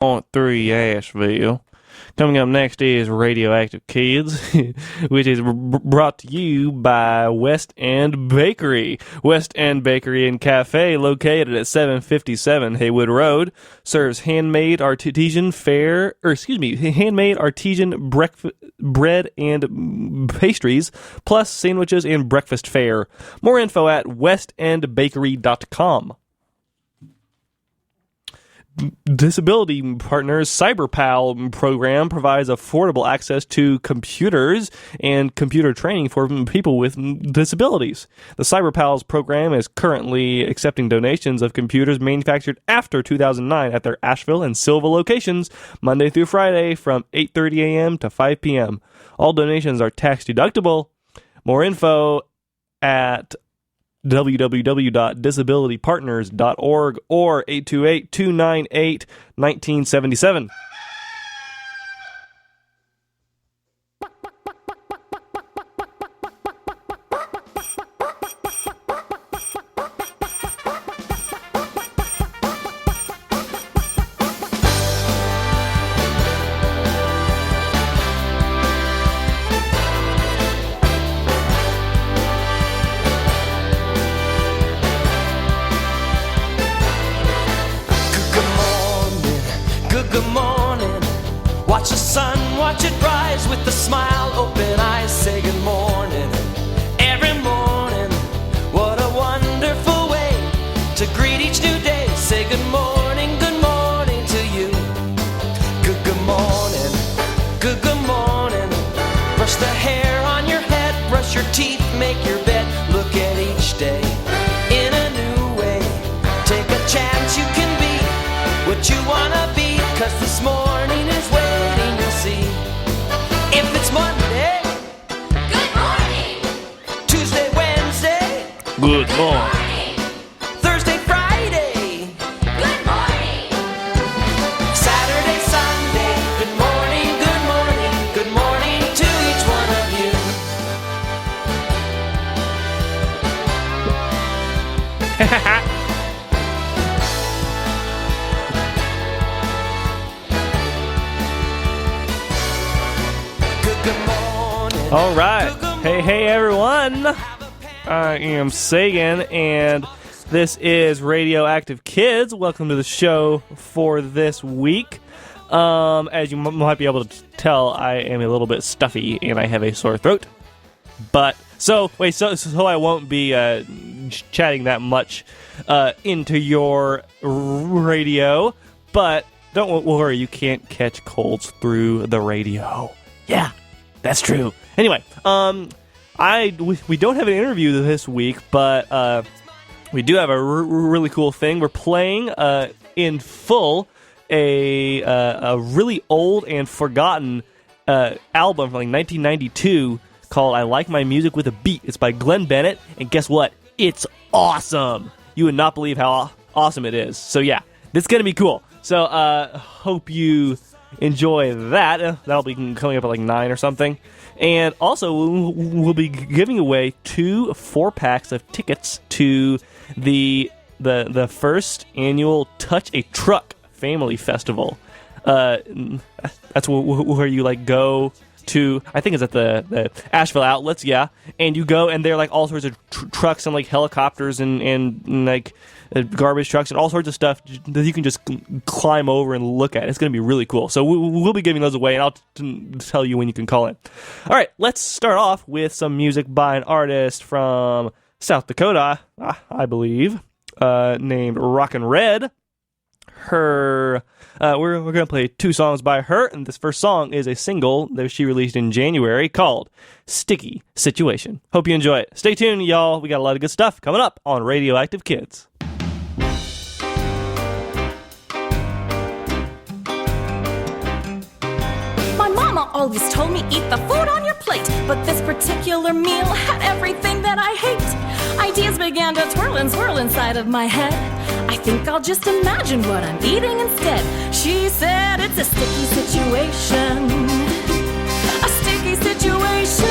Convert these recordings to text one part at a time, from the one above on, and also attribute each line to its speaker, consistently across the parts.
Speaker 1: 3 Asheville. Coming up next is Radioactive Kids, which is brought to you by West End Bakery. West End Bakery and Cafe, located at 757 Haywood Road, serves handmade artisan bread and pastries, plus sandwiches and breakfast fare. More info at westendbakery.com. Disability Partners CyberPal program provides affordable access to computers and computer training for people with disabilities. The CyberPals program is currently accepting donations of computers manufactured after 2009 at their Asheville and Silva locations, Monday through Friday from 8:30 a.m. to 5 p.m. All donations are tax deductible. More info at www.disabilitypartners.org or 828-298-1977.
Speaker 2: Watch the sun, watch it rise with a smile, open eyes, say good morning. Every morning, what a wonderful way to greet each new day. Say good morning to you. Good morning, good morning. Brush the hair on your head, brush your teeth, make your bed. Look at each day in a new way. Take a chance, you can be what you wanna be, 'cause this morning is waiting, you'll see. If it's Monday,
Speaker 3: good morning.
Speaker 2: Tuesday, Wednesday,
Speaker 1: Good morning.
Speaker 2: Thursday, Friday,
Speaker 3: Good morning.
Speaker 2: Saturday, Sunday, good morning, good morning, good morning to each one of you. Good morning.
Speaker 1: All right. Hey, everyone. I am Sagan, and this is Radioactive Kids. Welcome to the show for this week. As you might be able to tell, I am a little bit stuffy, and I have a sore throat. But, so I won't be chatting that much into your radio, but don't worry, you can't catch colds through the radio. Yeah, that's true. Anyway, we don't have an interview this week, but we do have a really cool thing. We're playing in full a really old and forgotten album from like 1992 called "I Like My Music with a Beat." It's by Glenn Bennett, and guess what? It's awesome. You would not believe how awesome it is. So yeah, this is gonna be cool. So hope you enjoy that. That'll be coming up at like 9 or something. And also, we'll be giving away 2 4-packs of tickets to the first annual Touch a Truck Family Festival. That's where you like go to. I think it's at the Asheville outlets, yeah. And you go, and there are like all sorts of trucks and like helicopters and like garbage trucks and all sorts of stuff that you can just climb over and look at. It's going to be really cool. So we'll be giving those away, and I'll tell you when you can call in. All right, let's start off with some music by an artist from South Dakota, I believe, named Rockin' Red. We're going to play 2 songs by her, and this first song is a single that she released in January called Sticky Situation. Hope you enjoy it. Stay tuned, y'all. We got a lot of good stuff coming up on Radioactive Kids.
Speaker 4: Always told me eat the food on your plate, but this particular meal had everything that I hate. Ideas began to twirl and swirl inside of my head. I think I'll just imagine what I'm eating instead. She said it's a sticky situation. A sticky situation.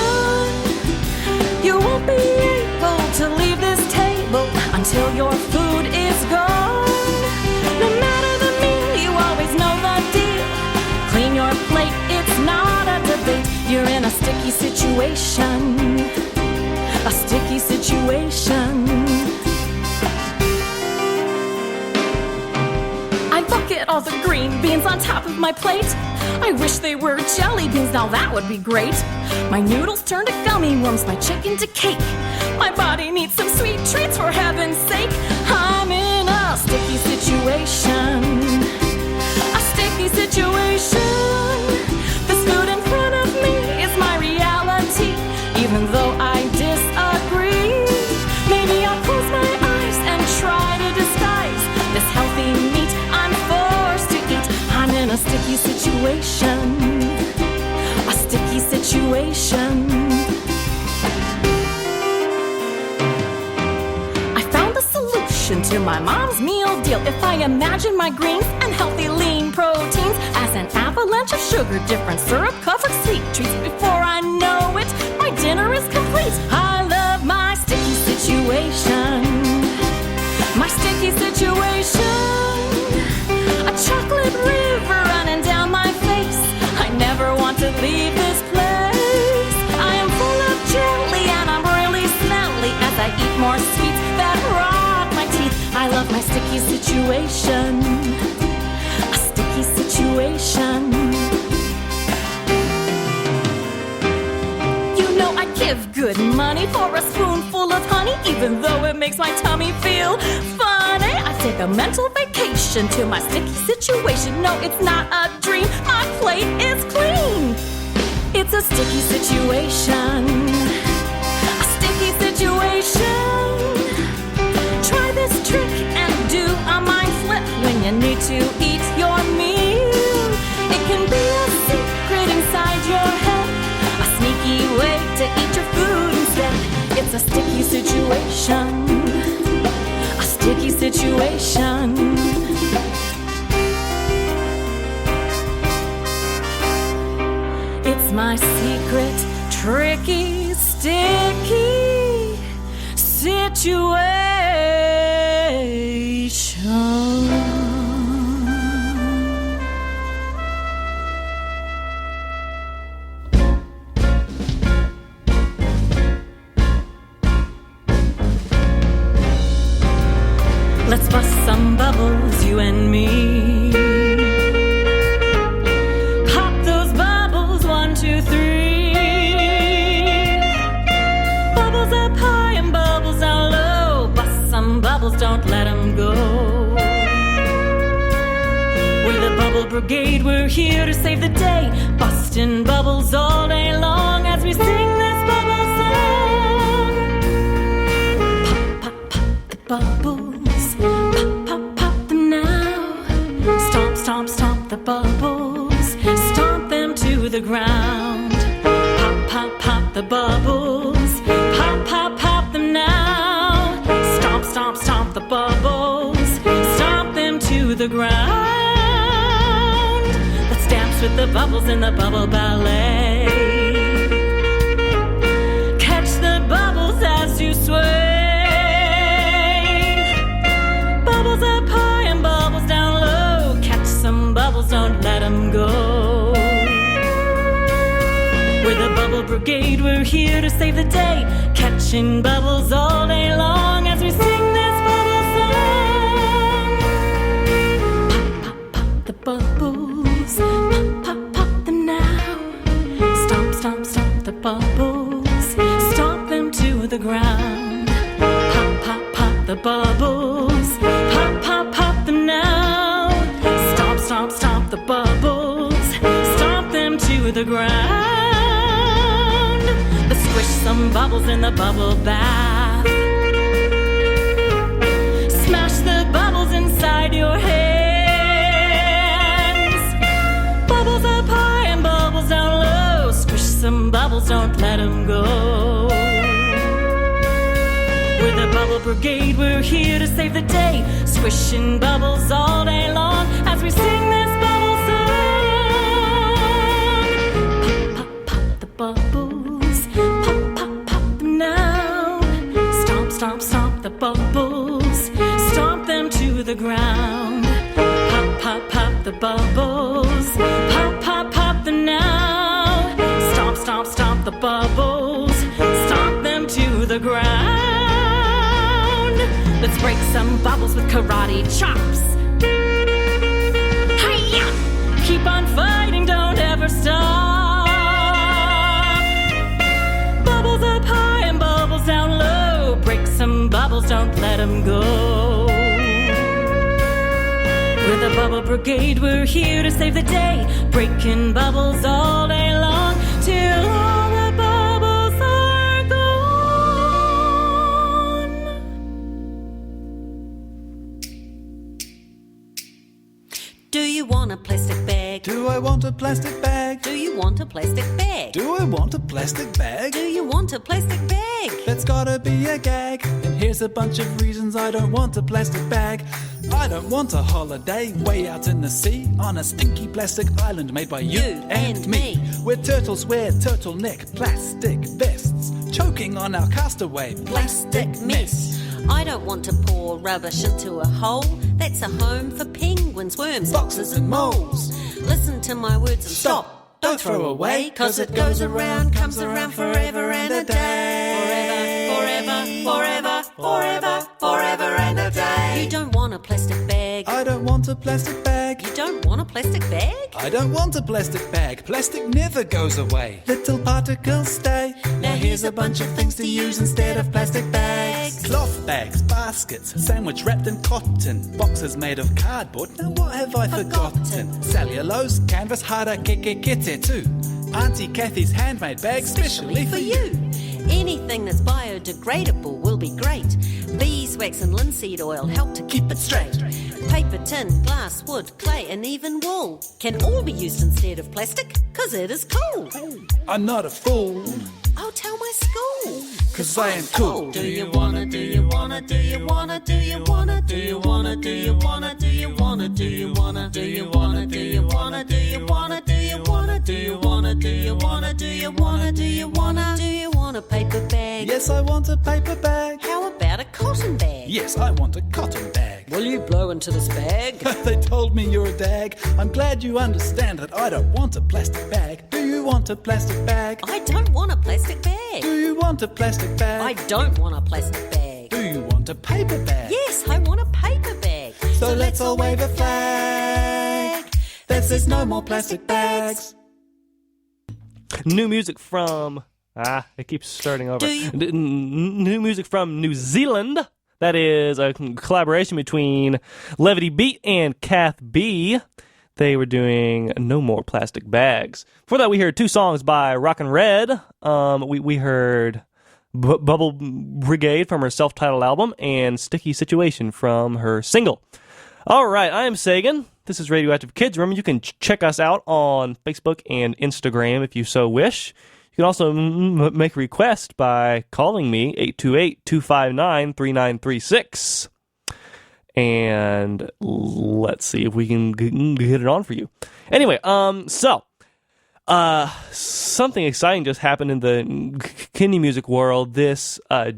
Speaker 4: You won't be able to leave this table until your food is gone. No matter the meal, you always know the situation. A sticky situation. I look at all the green beans on top of my plate. I wish they were jelly beans, now that would be great. My noodles turn to gummy worms, my chicken to cake. My body needs some sweet treats, for heaven's sake. I'm in a sticky situation. A sticky situation. This food in front of me is my reality, even though I disagree. Maybe I'll close my eyes and try to disguise this healthy meat I'm forced to eat. I'm in a sticky situation. A sticky situation. I found a solution to my mom's meal deal. If I imagine my greens and healthy lean proteins as an avalanche of sugar, different syrup-covered sweet treats, before I know it, my dinner is complete. I love my sticky situation. My sticky situation. A chocolate river running down my face. I never want to leave this place. I am full of jelly and I'm really smelly as I eat more sweets that rot my teeth. I love my sticky situation. A sticky situation. You know I give good money for a spoonful of honey, even though it makes my tummy feel funny. I take a mental vacation to my sticky situation. No, it's not a dream, my plate is clean. It's a sticky situation. A sticky situation. Try this trick and do a mind flip when you need to eat your meal. It can be a secret inside your head, a sneaky way to eat your food instead. It's a sticky situation. A sticky situation. It's my secret, tricky, sticky situation. Let's bust some bubbles, you and me. Pop those bubbles, 1, 2, 3. Bubbles up high and bubbles down low. Bust some bubbles, don't let them go. We're the Bubble Brigade, we're here to save the day. Busting bubbles all day long as we sing this bubble song. Pop, pop, pop the bubbles. Pop, pop, pop them now. Stomp, stomp, stomp the bubbles. Stomp them to the ground. Pop, pop, pop the bubbles. Pop, pop, pop them now. Stomp, stomp, stomp the bubbles. Stomp them to the ground. Let's dance with the bubbles in the bubble ballet. Catch the bubbles as you sway. Bubbles up high and bubbles down low. Catch some bubbles, don't let them go. We're the Bubble Brigade, we're here to save the day. Catching bubbles all day long as we sing this bubble song. Pop, pop, pop the bubbles. Pop, pop, pop them now. Stomp, stomp, stomp the bubbles. Stomp them to the ground. Pop, pop, pop the bubbles. Pop, pop, pop them now. Stomp, stomp, stomp the bubbles. Stomp them to the ground. Let's squish some bubbles in the bubble bath. Smash the bubbles inside your hands. Bubbles up high and bubbles down low. Squish some bubbles, don't let them go. We're the Bubble Brigade, we're here to save the day. Swishing bubbles all day long as we sing this bubble song. Pop, pop, pop the bubbles. Pop, pop, pop them now. Stomp, stomp, stomp the bubbles. Stomp them to the ground. Pop, pop, pop the bubbles. Pop, pop, pop them now. Stomp, stomp, stomp the bubbles. the ground. Let's break some bubbles with karate chops. Hi-ya! Keep on fighting, don't ever stop. Bubbles up high and bubbles down low. Break some bubbles, don't let them go. With the Bubble Brigade, we're here to save the day. Breaking bubbles all day long till all the bubbles are gone.
Speaker 5: Do you want a plastic bag?
Speaker 6: Do I want a plastic bag?
Speaker 5: Do you want a plastic bag?
Speaker 6: Do I want a plastic bag?
Speaker 5: Do you want a plastic bag?
Speaker 6: That's gotta be a gag. And here's a bunch of reasons I don't want a plastic bag. I don't want a holiday way out in the sea on a stinky plastic island made by you and me. Where turtles wear turtleneck plastic vests, choking on our castaway plastic mess.
Speaker 5: I don't want to pour rubbish into a hole. That's a home for penguins, worms,
Speaker 6: Foxes and moles.
Speaker 5: Listen to my words and stop. Don't throw away, 'cause it goes around, comes around forever and a day. Forever, forever, forever, forever and a day. You don't want a plastic bag.
Speaker 6: I don't want a plastic bag.
Speaker 5: You don't want a plastic bag?
Speaker 6: I don't want a plastic bag. Plastic never goes away. Little particles stay.
Speaker 5: Now here's a bunch of things to use instead of plastic bags.
Speaker 6: Cloth bags, baskets, sandwich wrapped in cotton, boxes made of cardboard. Now what have I forgotten? Cellulose, canvas, harder, kitty too. Auntie Kathy's handmade bag, specially for you.
Speaker 5: Anything that's biodegradable will be great. Beeswax and linseed oil help to keep it straight. Paper, tin, glass, wood, clay and even wool can all be used instead of plastic, 'cause it is cool.
Speaker 6: I'm not a fool,
Speaker 5: I'll tell my school,
Speaker 6: 'cause I am cool.
Speaker 5: Do you wanna, do you wanna, do you wanna, do you wanna, do you wanna, do you wanna, do you wanna, do you wanna, do you wanna, do you wanna, do you wanna, do you wanna, do you wanna, do you wanna, do you wanna, do you wanna, do you want a paper bag?
Speaker 6: Yes, I want a paper bag.
Speaker 5: How about a cotton bag?
Speaker 6: Yes, I want a cotton bag.
Speaker 5: Will you blow into this bag?
Speaker 6: They told me you're a dag. I'm glad you understand that I don't want a plastic bag. Do you want a plastic bag?
Speaker 5: I don't want a plastic bag.
Speaker 6: Do you want a plastic bag?
Speaker 5: I don't want a plastic bag.
Speaker 6: Do you want a paper bag?
Speaker 5: Yes, I want a paper bag.
Speaker 6: So let's all wave a flag that says no more plastic bags.
Speaker 1: New music from... it keeps starting over.
Speaker 5: Do you-
Speaker 1: New music from New Zealand. That is a collaboration between Levity Beat and Kath B. They were doing No More Plastic Bags. Before that, we heard two songs by Rockin' Red. We heard Bubble Brigade from her self-titled album and Sticky Situation from her single. All right, I am Sagan. This is Radioactive Kids. Remember, you can check us out on Facebook and Instagram if you so wish. You can also make a request by calling me, 828-259-3936. And let's see if we can get it on for you. Anyway, something exciting just happened in the indie music world. This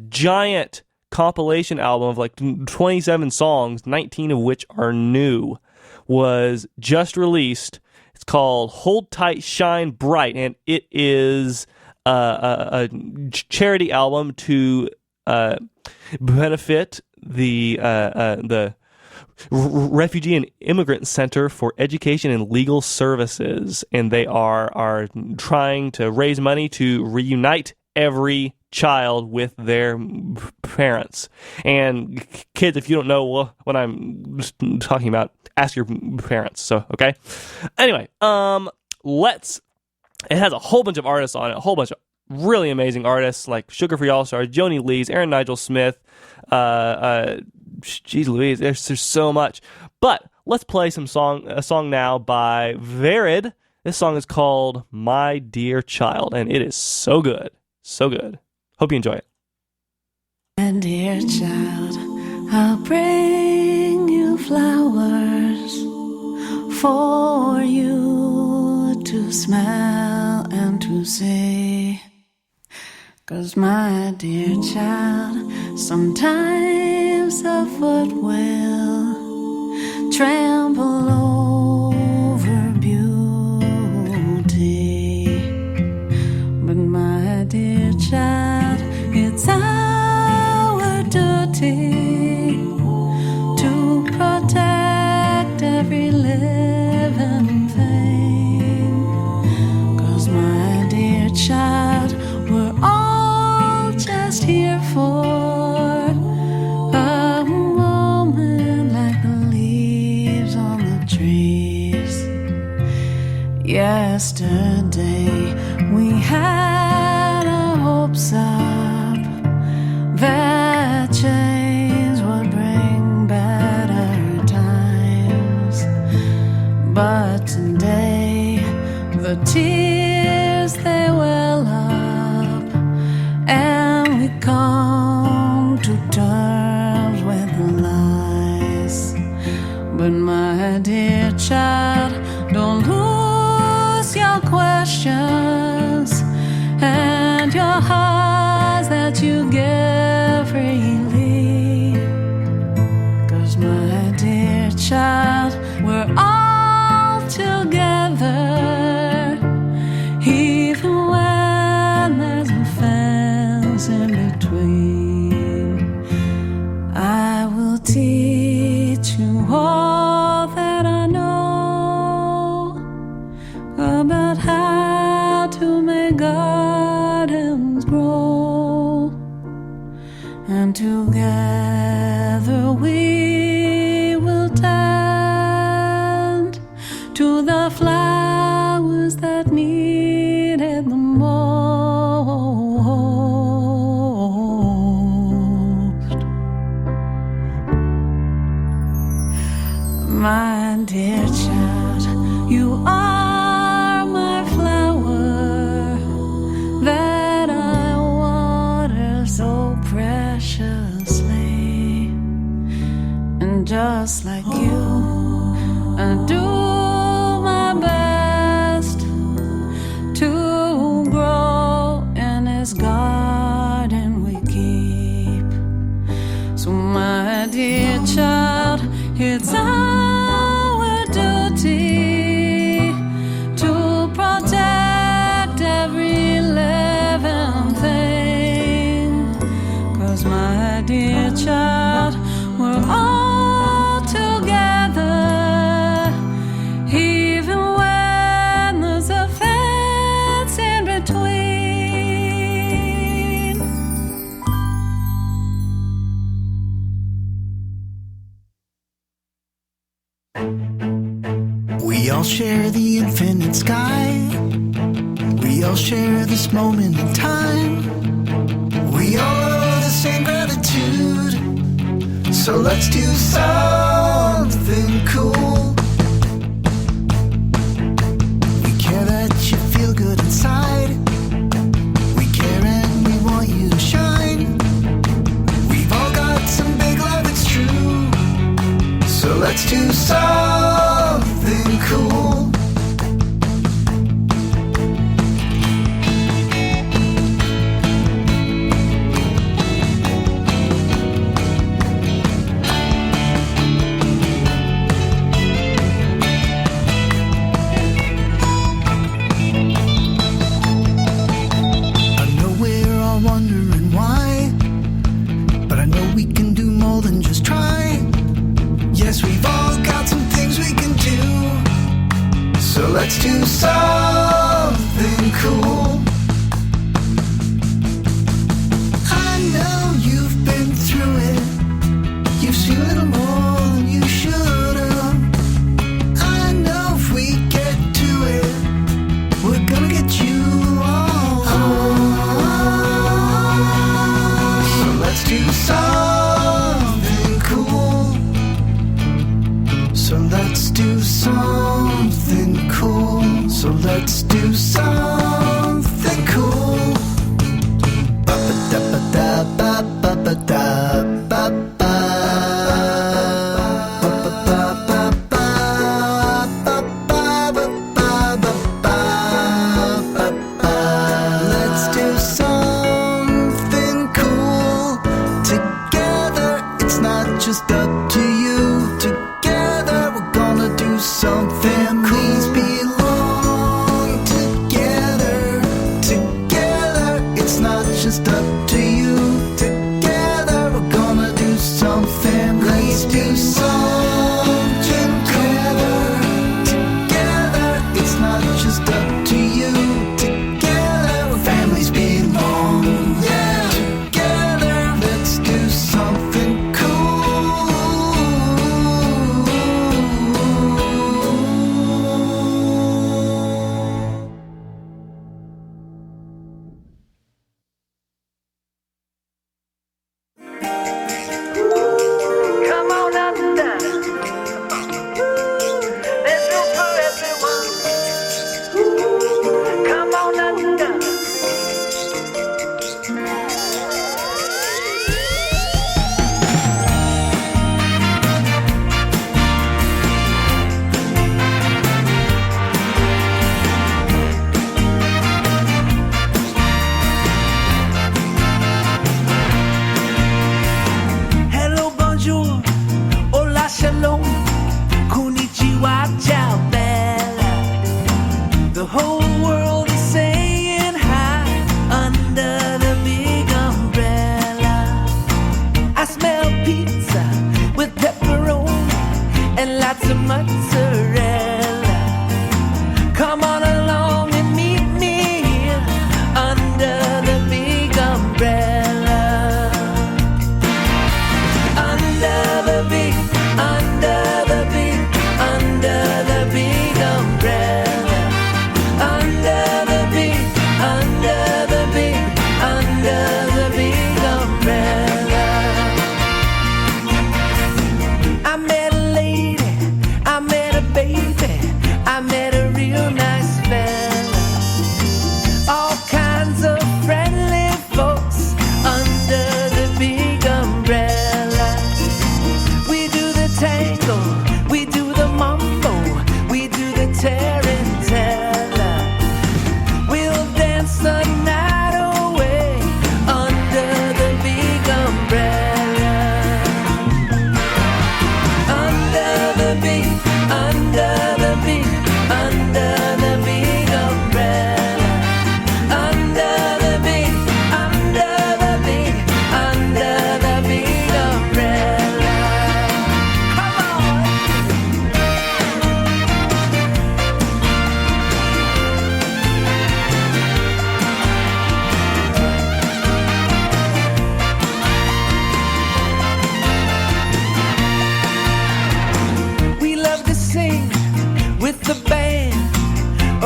Speaker 1: giant compilation album of like 27 songs, 19 of which are new, was just released. It's called Hold Tight, Shine Bright, and it is a charity album to benefit the Refugee and Immigrant Center for Education and Legal Services, and they are trying to raise money to reunite every child with their parents. And kids, if you don't know what I'm talking about, ask your parents. So, okay. Anyway, it has a whole bunch of artists on it, a whole bunch of really amazing artists like Sugar Free All Stars, Joni Lees, Aaron Nigel Smith, geez Louise, there's so much. But let's play a song now by Verid. This song is called My Dear Child, and it is so good. So good. Hope you enjoy it.
Speaker 7: My dear child, I'll bring you flowers for you to smell and to see. 'Cause my dear child, sometimes a foot will trample over beauty. But my dear child, it's our Yesterday we had our hopes up that change would bring better times, but today the tears they well up, and we come to terms with the lies. But my dear child, don't lose your questions and your hearts that you give freely. 'Cause my dear child, we're all together, even when there's a fence in between. I will teach you all that I know about how to make gardens grow, and together we will tend to the flowers that need it the most. My dear child, you are my flower that I water so preciously. And just like you, I do my best to grow in this garden we keep. So my dear child, it's our duty to protect every living thing. 'Cause my dear child, we're all together, even when there's a fence in between.
Speaker 8: We all share the infinite sky. We all share this moment in time. We all owe the same gratitude. So let's do something cool. We care that you feel good inside. We care and we want you to shine. We've all got some big love, it's true. So let's do something cool. I know we're all wondering why, but I know we can do more than just try. Yes, we've all got some things we can do. So let's do something cool. I know you've been through it. You've seen a little more than you should have. I know if we get to it, we're gonna get you all home. So let's do something cool. So let's do something cool. So let's do something cool. Ba-ba-da-ba-da-ba-ba-da-ba-ba. Let's do something cool together. It's not just up to you. Together we're gonna do something. Please belong together.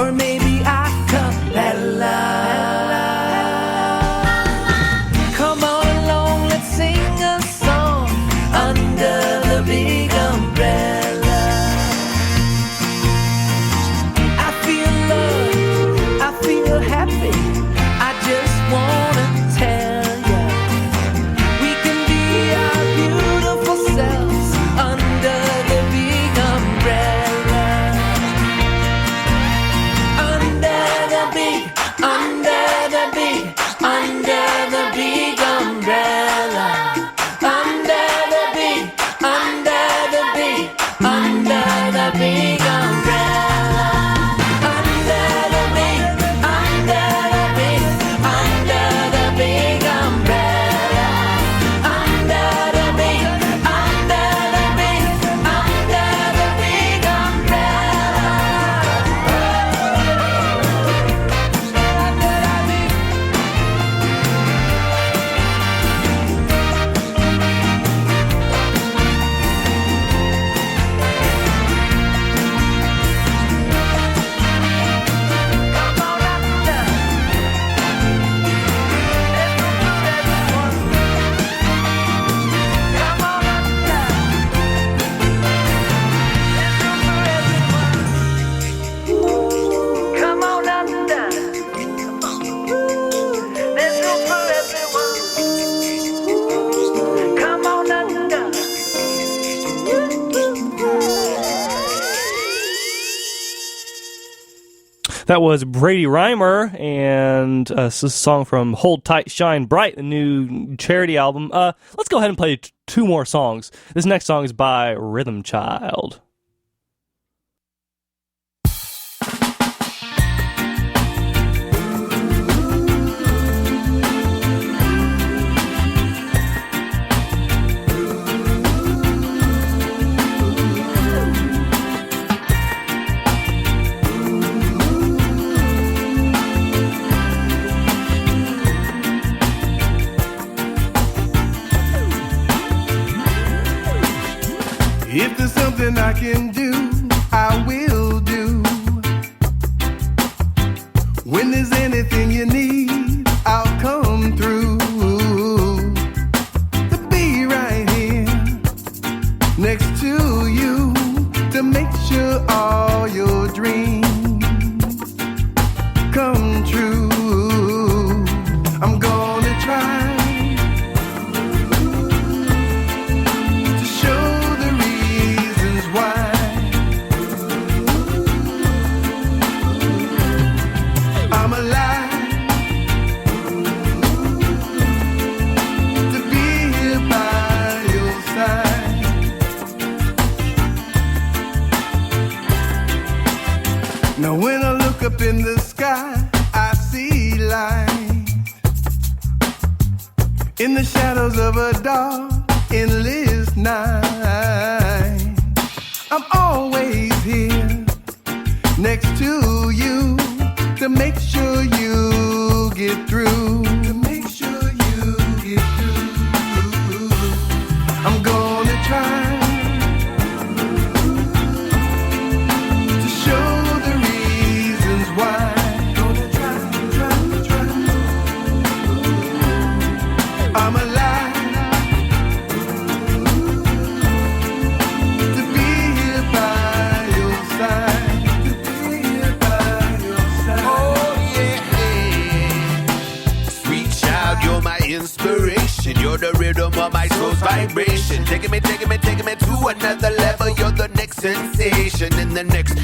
Speaker 2: or maybe a cappella. Come on along, let's sing a song under the big umbrella. I feel love, I feel happy. I just wanna tell ya, we can be our beautiful selves under the big umbrella. Under the big umbrella. Under the big umbrella. Under the big umbrella. Under the big umbrella. Under the big Come on under. There's room for everyone. Come on under.
Speaker 1: That was Brady Reimer, and this is a song from Hold Tight, Shine Bright, the new charity album. Let's go ahead and play two more songs. This next song is by Rhythm Child.
Speaker 9: If there's something I can do, I will do. When there's anything you need, I'll come through. To be right here next to you, to make sure all your dreams come true. I'm gonna try to show the reasons why. I'm alive to be here by your side. Now when I look up in the sky, I see light in the shadows of a dark, endless night. I'm always here next to you to make sure you get through. To make sure you get through. I'm gonna try to show the reasons why. Gonna try. I'm alive to be here by your side. To be here by your side.
Speaker 10: Oh yeah, sweet child, you're my inspiration. You're the rhythm of my soul's vibration. Taking me to another level. You're the next sensation, and the next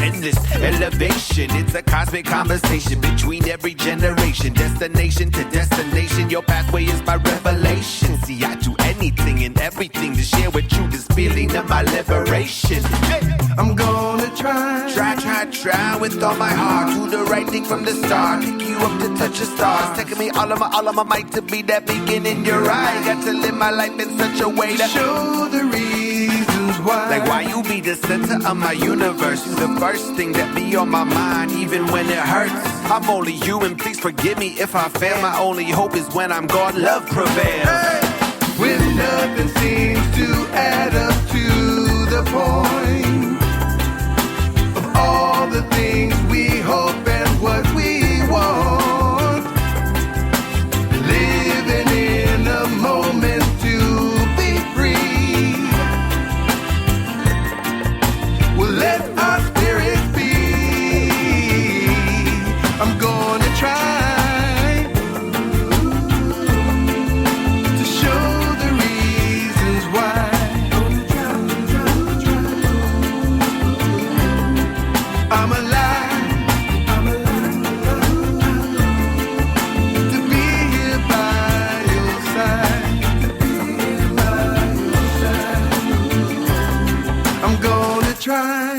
Speaker 10: endless elevation. It's a cosmic conversation between every generation, destination to destination. Your pathway is my revelation. See, I do anything and everything to share with you this feeling of my liberation. Hey.
Speaker 9: I'm gonna try
Speaker 10: with all my heart. Do the right thing from the start. Pick you up to touch the stars. Taking me all of my might to be that beacon in your eye. Got to live my life in such a way that
Speaker 9: show the reasons why.
Speaker 10: Like why you be the center of my universe. You the first thing that be on my mind, even when it hurts. I'm only human, please forgive me if I fail. My only hope is when I'm gone, love prevails.
Speaker 9: Hey! When nothing seems to add up to the point of all the things we I'm alive. I'm alive to be here by your side. To be here by your side. I'm gonna try.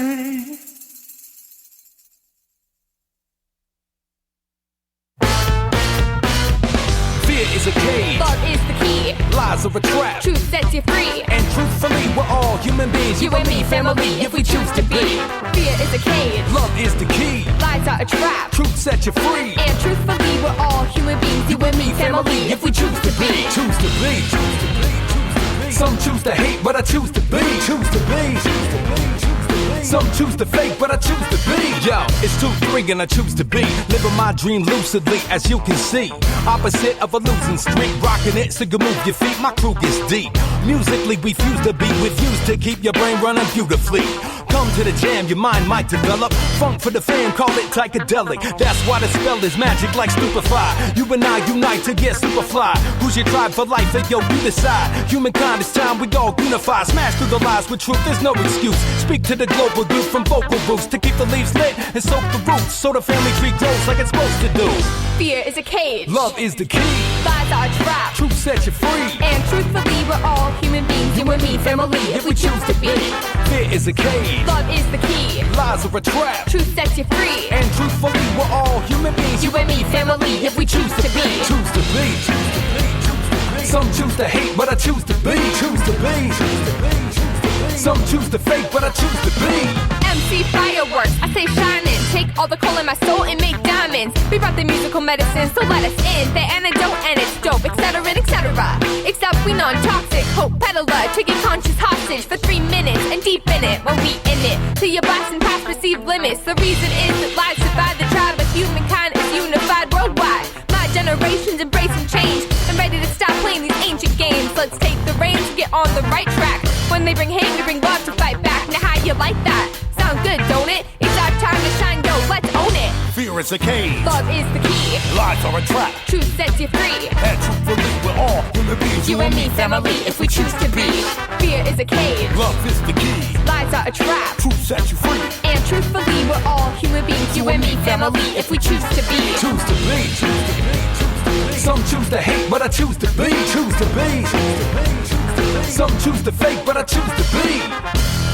Speaker 11: Fear is a cage.
Speaker 4: Love is the key.
Speaker 11: Lies are a trap.
Speaker 4: Truth sets you free.
Speaker 11: And truthfully, we're all human beings.
Speaker 4: You and me, family, if we choose to be. Fear is a cage.
Speaker 11: Love is the key.
Speaker 4: Lies are a trap.
Speaker 11: Truth sets you free.
Speaker 4: And truthfully, we're all human beings. You and me, family, if we choose to be.
Speaker 11: Choose to be. Choose to be. Choose to be. Some choose to hate, but I choose to be. Choose to be. Choose to be. Some choose to fake, but I choose to be. Yo, it's 2-3 and I choose to be. Living my dream lucidly, as you can see. Opposite of a losing streak, rocking it so you move your feet. My crew gets deep. Musically, we fuse the beat with fuse to keep your brain running beautifully. Come to the jam, your mind might develop. Funk for the fam, call it psychedelic. That's why the spell is magic like stupefy. You and I unite to get superfly. Who's your tribe for life? Hey, yo, you decide. Humankind, it's time we all unify. Smash through the lies with truth, there's no excuse. Speak to the global youth from vocal roots to keep the leaves lit and soak the roots so the family tree grows like it's supposed to do.
Speaker 4: Fear is a cage.
Speaker 11: Love is the key.
Speaker 4: Lies are a trap.
Speaker 11: Truth sets you free.
Speaker 4: And truthfully, we're all human beings. You and me, family, if we choose to be.
Speaker 11: Fear is a cage.
Speaker 4: Love is the key.
Speaker 11: Lies are a trap.
Speaker 4: Truth sets you free.
Speaker 11: And truthfully, we're all human beings.
Speaker 4: You and me, family, if we choose to be.
Speaker 11: Choose to be. Choose to be. Choose to be. Some choose to hate, but I choose to be. Choose to be. Choose to be. Choose to be. Some choose to fake, but I choose to be.
Speaker 4: MC fireworks, I say shining. Take all the coal in my soul and make diamonds. We brought the musical medicine, so let us in. The antidote and it's dope, etc. and etc. Except we non-toxic, hope peddler. Take your conscious hostage for 3 minutes and deep in it when we in it. Till you're blasting past perceived limits. The reason is that lives survive the tribe, but humankind is unified worldwide. My generation's embracing change and ready to stop playing these ancient games. Let's take the reins and get on the right track. When they bring hate, we bring love to fight back. Now how you like that? Sounds good, don't it? It's our time to shine, yo, let's own it.
Speaker 11: Fear is a cage.
Speaker 4: Love is the key.
Speaker 11: Lies are a trap.
Speaker 4: Truth sets you free.
Speaker 11: And truthfully, we're all human beings.
Speaker 4: You and me, family, if we choose to be. Fear is a cage.
Speaker 11: Love is the key.
Speaker 4: Lies are a trap.
Speaker 11: Truth sets you free.
Speaker 4: And truthfully, we're all human beings. You and me, family, if we choose to be.
Speaker 11: Choose to be. Choose to be. Choose to be. Some choose to hate, but I choose to be. Choose to be. Choose to be. Choose to be. Some choose to fake, but I choose to be.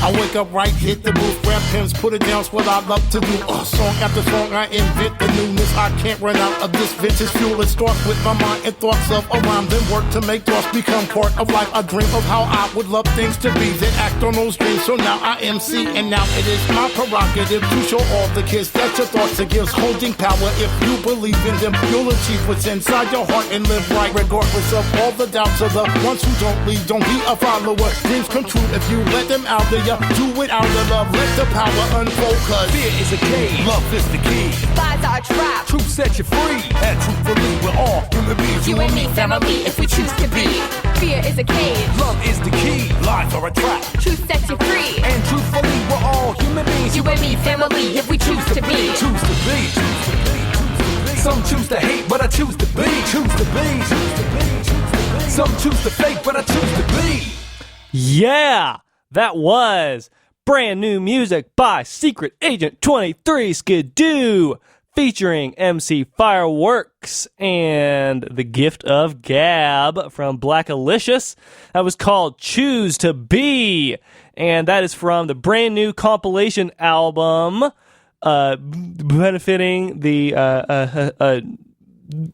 Speaker 12: I wake up right, hit the booth, grab pens, put it down, it's what I love to do. Song after song, I invent the newness. I can't run out of this vintage fuel. It starts with my mind and thoughts of a rhyme, then work to make thoughts become part of life. I dream of how I would love things to be, then act on those dreams. So now I MC, and now it is my prerogative to show all the kids that your thoughts are gifts, holding power. If you believe in them, you'll achieve what's inside your heart and live right, regardless of all the doubts of the ones who don't lead. Don't be a follower. Dreams come true if you let them out there. Do it out of love, let the power unfold. Cause
Speaker 11: fear is a cage. Love is the key.
Speaker 4: Lies are a trap.
Speaker 11: Truth sets you free. And truthfully, we're all human beings.
Speaker 4: You and me, family, if we choose to be. Fear is a cage.
Speaker 11: Love is the key. Lies are a trap.
Speaker 4: Truth sets you free.
Speaker 11: And truthfully, we're all human beings.
Speaker 4: You and me, family, if we choose to be.
Speaker 11: Choose to be. Choose to be. Choose to be. Some choose to hate, but I choose to be. Choose to be. Choose to be. Choose to be. Some choose to fake, but I choose to be.
Speaker 1: Yeah, that was brand new music by Secret Agent 23 Skidoo, featuring MC Fireworks and The Gift of Gab from Black Alicious. That was called Choose to Be, and that is from the brand new compilation album benefiting the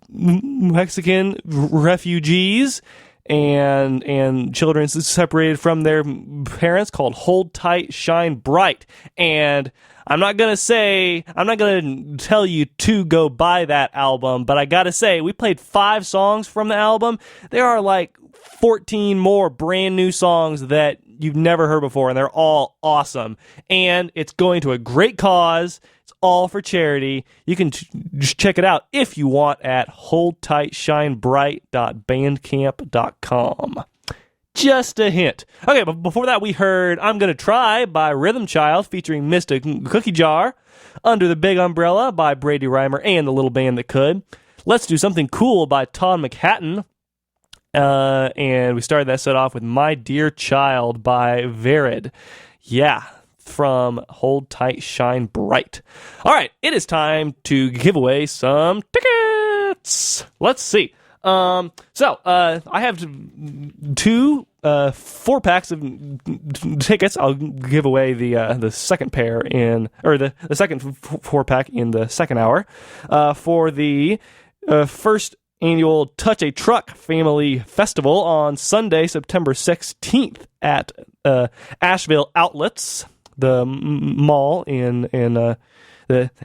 Speaker 1: Mexican refugees and children separated from their parents, called Hold Tight, Shine Bright. And I'm not going to tell you to go buy that album, but I got to say, we played 5 songs from the album. There are like 14 more brand new songs that you've never heard before, and they're all awesome. And it's going to a great cause. It's all for charity. You can just check it out if you want at holdtightshinebright.bandcamp.com. Just a hint. Okay, but before that we heard I'm Gonna Try by Rhythm Child featuring Mr. Cookie Jar, Under the Big Umbrella by Brady Reimer and the Little Band That Could, Let's Do Something Cool by Todd McHatton, and we started that set off with My Dear Child by Verid. Yeah, from Hold Tight, Shine Bright. All right, it is time to give away some tickets. Let's see. I have 2 4-packs of tickets. I'll give away the second pair the second 4-pack in the second hour for the first annual Touch a Truck Family Festival on Sunday, September 16th at Asheville Outlets, the mall in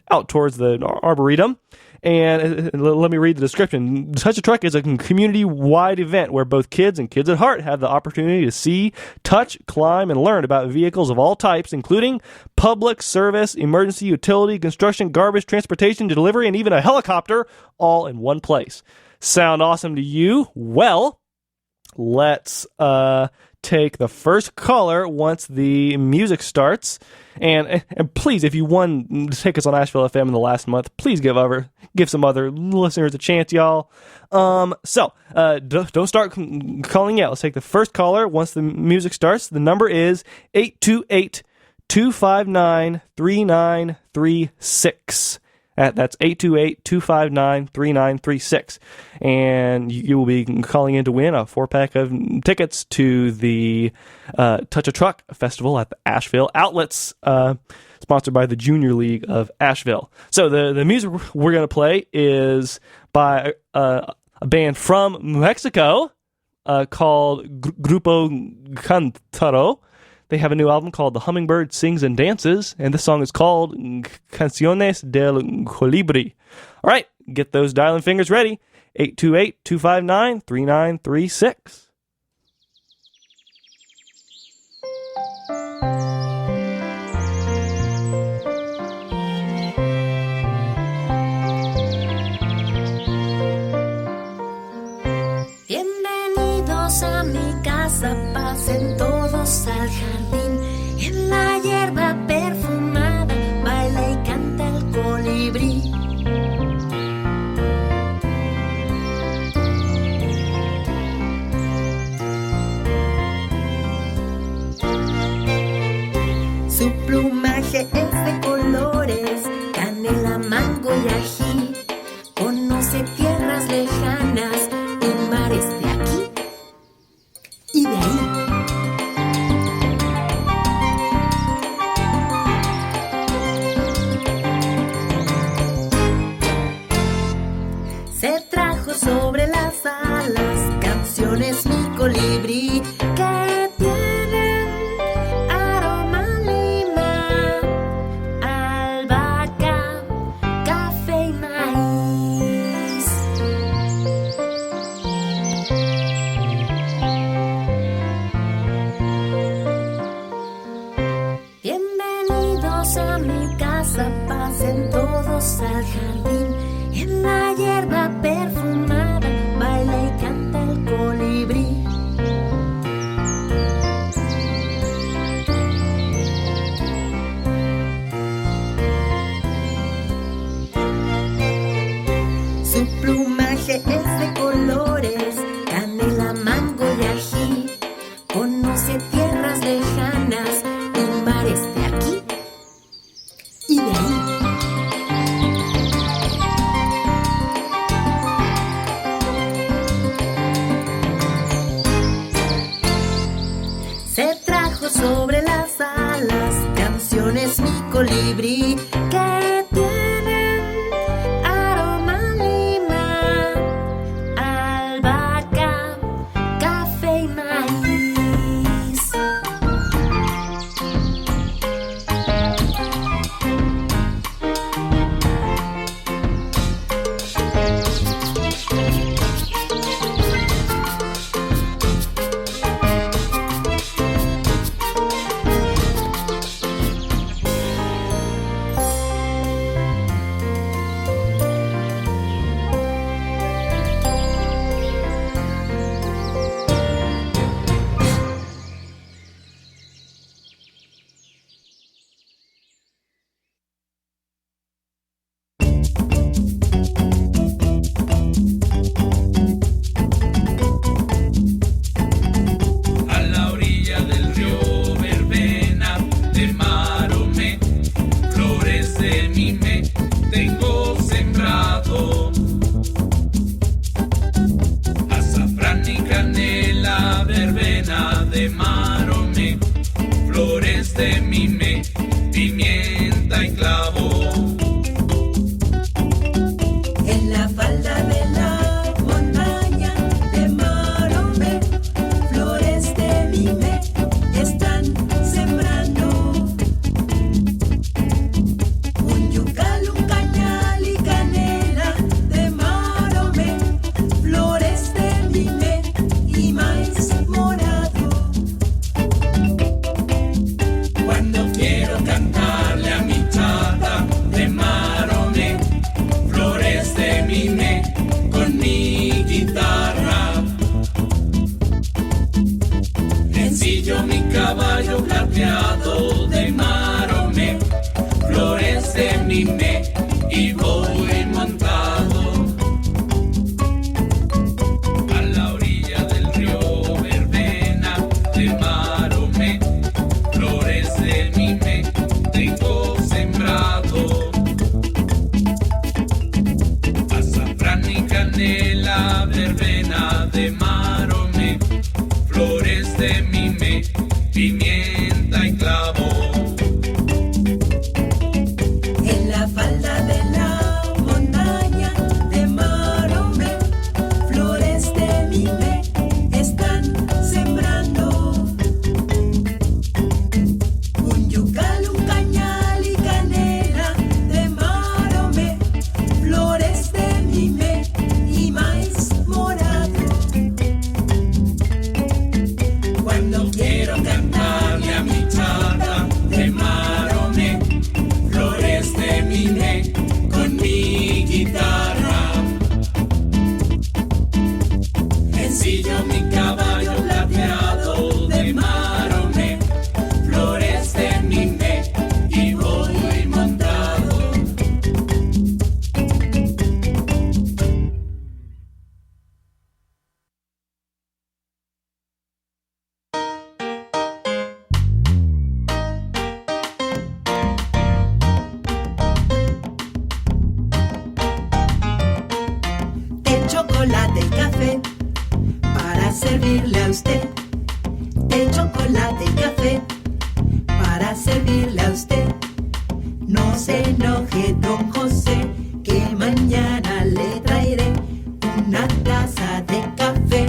Speaker 1: out towards the Arboretum. And let me read the description. Touch a Truck is a community-wide event where both kids and kids at heart have the opportunity to see, touch, climb, and learn about vehicles of all types, including public, service, emergency, utility, construction, garbage, transportation, delivery, and even a helicopter, all in one place. Sound awesome to you? Well, let's take the first caller once the music starts. And please, if you won tickets on Asheville FM in the last month, please give some other listeners a chance, y'all. Don't start calling yet. Let's take the first caller once the music starts. The number is 828-259-3936. That's 828-259-3936. And you will be calling in to win a 4-pack of tickets to the Touch a Truck Festival at the Asheville Outlets, sponsored by the Junior League of Asheville. So the music we're going to play is by a band from Mexico called Grupo Cantaro. They have a new album called The Hummingbird Sings and Dances, and this song is called Canciones del Colibri. All right, get those dialing fingers ready. 828-259-3936.
Speaker 4: Bienvenidos a mi casa, pasen todos al jardín. En la hierba perfumada baila y canta el colibrí. Su plumaje es de colores, canela, mango y ají. Conoce tierras lejanas y mares de aquí y de ahí. Se trajo sobre las alas canciones mi colibrí que tienen aroma lima, albahaca, café y maíz. Bienvenidos a mi casa, pasen todos al jardín. En la hierba perfumada baila y canta el colibrí. Su plumaje es de colores, canela, mango y ají. Conoce tierras lejanas y mares de aquí y de ahí. Se trajo sobre las alas canciones mi colibrí que tienen aroma lima, albahaca, café y maíz.
Speaker 11: mime y voy montado a la orilla del río verbena de marome, flores de mime tengo sembrado, azafrán y canela, verbena de marome, flores de mime, pimienta y clavo.
Speaker 5: En la falda de la montaña de Marome, flores de mime están sembrando. Un yucal, un cañal y canela de Marome, flores de mime y maíz morado. Cuando quiero cantarle a mi chata de Marome, flores de mime con mi guitarra. Ensillo mi caballo plateado de Marome, flores de mime y voy montado. De chocolate y café para servirle a usted. De chocolate y café para servirle a usted. No se enoje, don José, que mañana le traeré una taza de café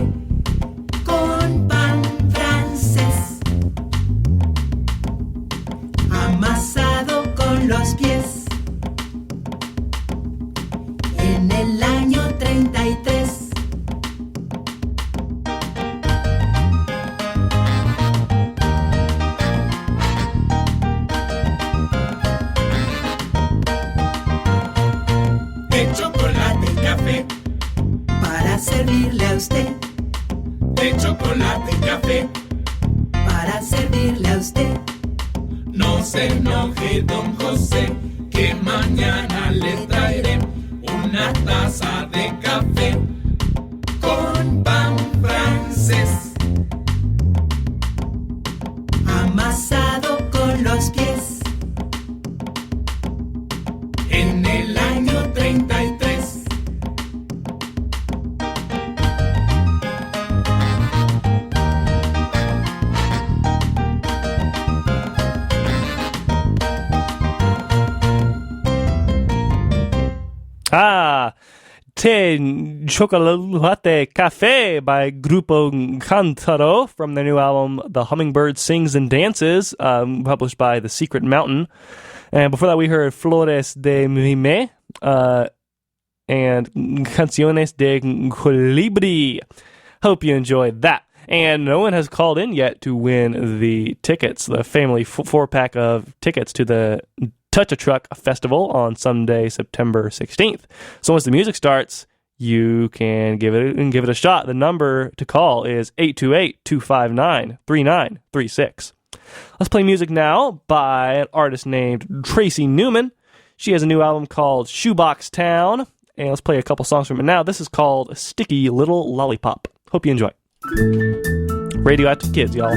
Speaker 5: con pan francés, amasado con los pies. En el año 33. De chocolate y café para servirle a usted. De chocolate y café para servirle a usted. No se enoje, don José, que mañana le traeré una taza de café con pan francés, amasado con los pies. En el año 33.
Speaker 1: Ah, Te Chocolate Cafe by Grupo Cantaro from their new album, The Hummingbird Sings and Dances, published by The Secret Mountain. And before that, we heard Flores de Mime and Canciones de Colibri. Hope you enjoyed that. And no one has called in yet to win the tickets, the family four-pack of tickets to the Touch a Truck Festival on Sunday, September 16th. So once the music starts, you can give it a shot. The number to call is 828-259-3936. Let's play music now by an artist named Tracy Newman. She has a new album called Shoebox Town, and let's play a couple songs from it now. This is called Sticky Little Lollipop. Hope you enjoy. Radioactive Kids, y'all.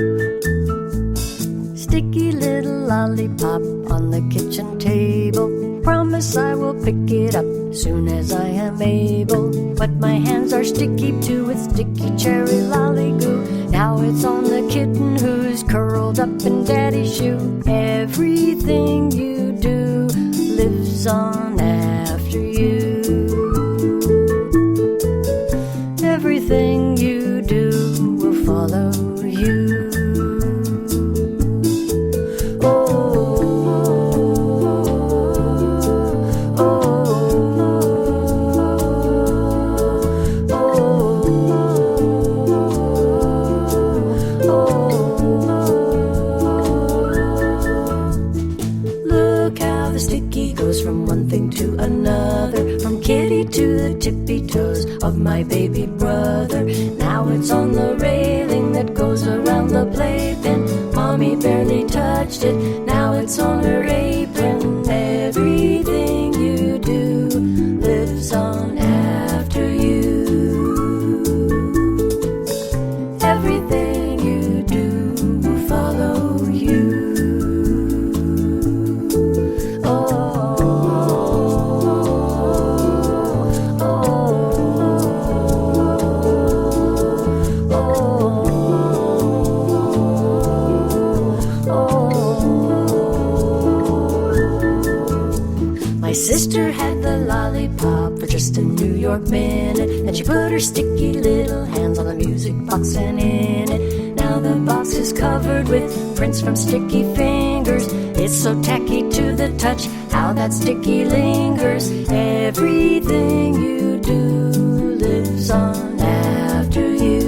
Speaker 7: Sticky little lollipop on the kitchen table. Promise I will pick it up soon as I am able. But my hands are sticky too with sticky cherry lolly goo. Now it's on the kitten who's curled up in daddy's shoe. Everything you do lives on after you. Everything you do will follow you. Tippy toes of my baby brother. Now it's on the railing that goes around the playpen. Mommy barely touched it. Now it's on her apron. Everything had the lollipop for just a New York minute. Then she put her sticky little hands on the music box and in it. Now the box is covered with prints from sticky fingers. It's so tacky to the touch, how that sticky lingers. Everything you do lives on after you.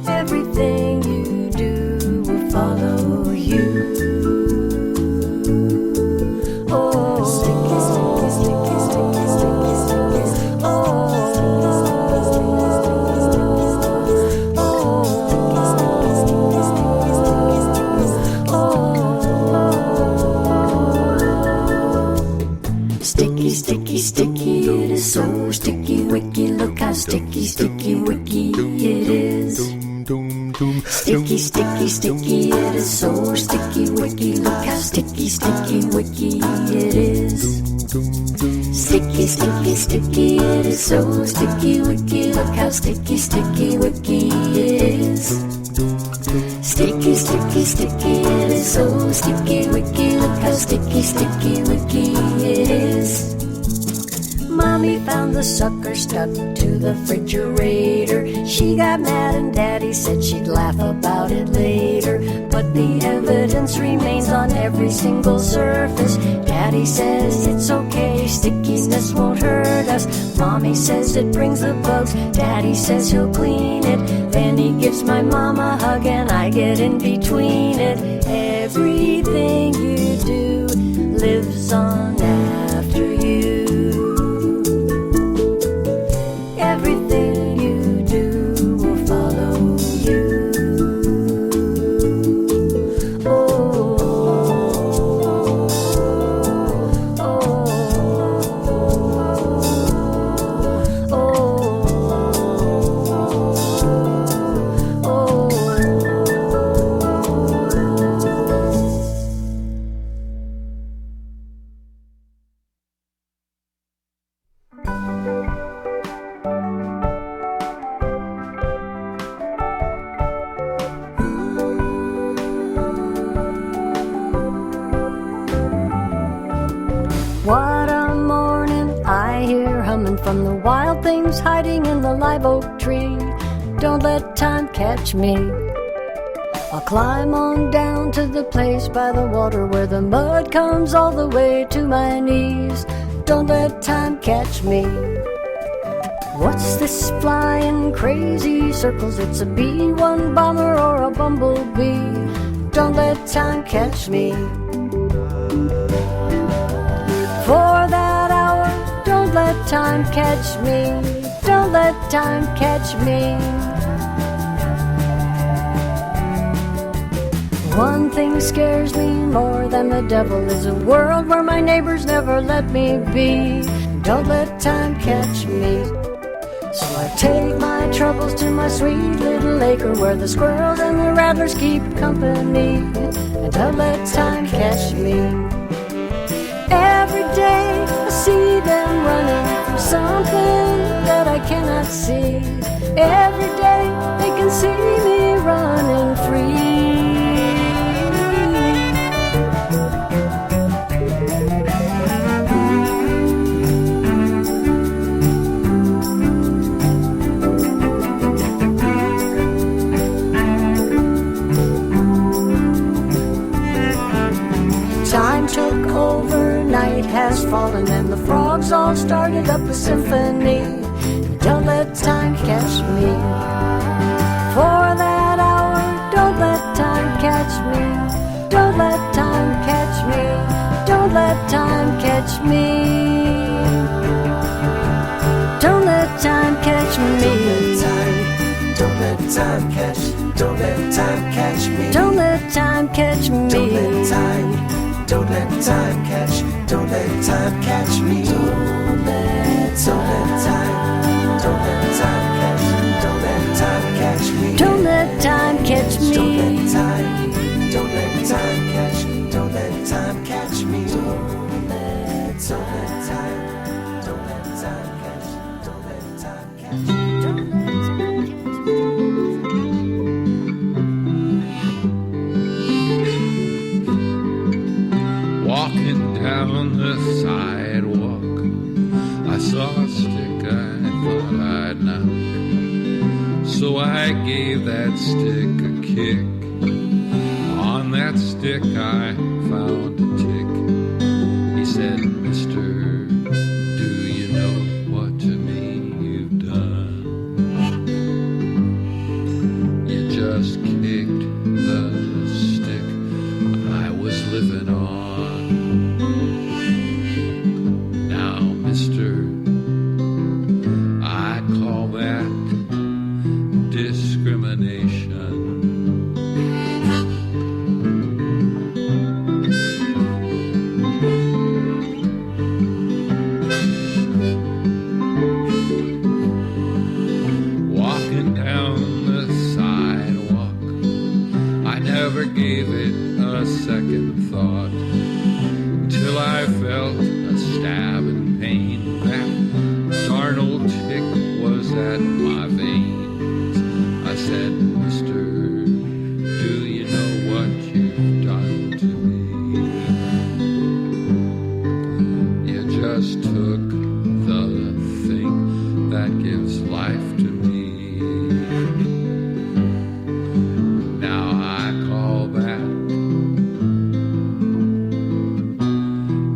Speaker 7: Everything you do will follow you. Oh, sticky, sticky, sticky, sticky, sticky, sticky. Oh, sticky, sticky, sticky, it is so sticky wicky. Look how sticky, sticky wicky it is. Sticky, sticky, sticky, it is so sticky wicky. Look how sticky, sticky wicky it is. Sticky, sticky, sticky, it is so sticky wicky. Look how sticky, sticky wicky it is. Sticky, sticky, sticky, it is so sticky wicky. Look how sticky, sticky wicky it is. Mommy found the sucker stuck to the refrigerator. She got mad and Daddy said she'd laugh about it later. But the evidence remains on every single surface. Daddy says it's okay, stickiness won't hurt us. Mommy says it brings the bugs. Daddy says he'll clean it. Then he gives my mom a hug and I get in between it. Everything you do lives on after you. Everything you do will follow you. Oh, oh, oh, oh. What a morning, I hear humming from the wild things hiding in the live oak tree. Don't let time catch me. I'll climb on down to the place by the water where the mud comes all the way to my knees. Don't let time catch me. What's this flying crazy circles? It's a B-1 bomber or a bumblebee. Don't let time catch me. For that hour, don't let time catch me. Don't let time catch me. One thing scares me more than the devil is a world where my neighbors never let me be. Don't let time catch me. So I take my troubles to my sweet little acre where the squirrels and the rattlers keep company. And don't let time catch me. Every day I see them running from something that I cannot see. Every day they can see me running free. Time took over, night has fallen, and the frogs all started up a symphony. Don't let time catch me. For that hour, don't let time catch me. Don't let time catch me. Don't let time catch me. Don't let time catch me.
Speaker 2: Don't let time catch. Don't let time catch me.
Speaker 7: Don't let time catch me.
Speaker 2: Don't let time. Don't let time catch. Don't let time catch me. Don't let time. Don't let time catch. Don't let time catch me.
Speaker 7: Don't let time catch me.
Speaker 2: Don't let time. Don't let time catch. Don't let time catch me. Don't let time. Don't let time catch. Don't let time catch.
Speaker 13: Walking down down the sidewalk, I saw a stick I thought I'd knock. So I gave that stick a kick. On that stick I found a tick. He said, "Mister, do you know what to me you've done? You just kicked the stick I was living on. Now, mister, I call that discrimination." Walking down the sidewalk, I never gave it a second thought until I felt a stabbing pain. That darn old tick was at my veins. I said, "Mister, do you know what you've done to me? You just took the thing that gives life to me. Now I call that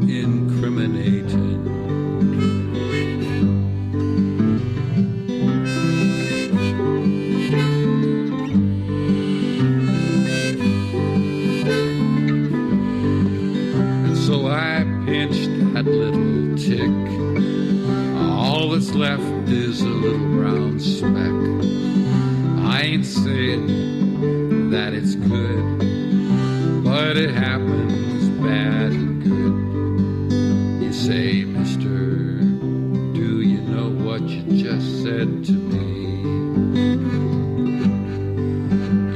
Speaker 13: incriminating." And so I pinched that little tick. All that's left is a little brown speck. I ain't saying that it's good, but it happens bad and good. You say, "Mister, do you know what you just said to me?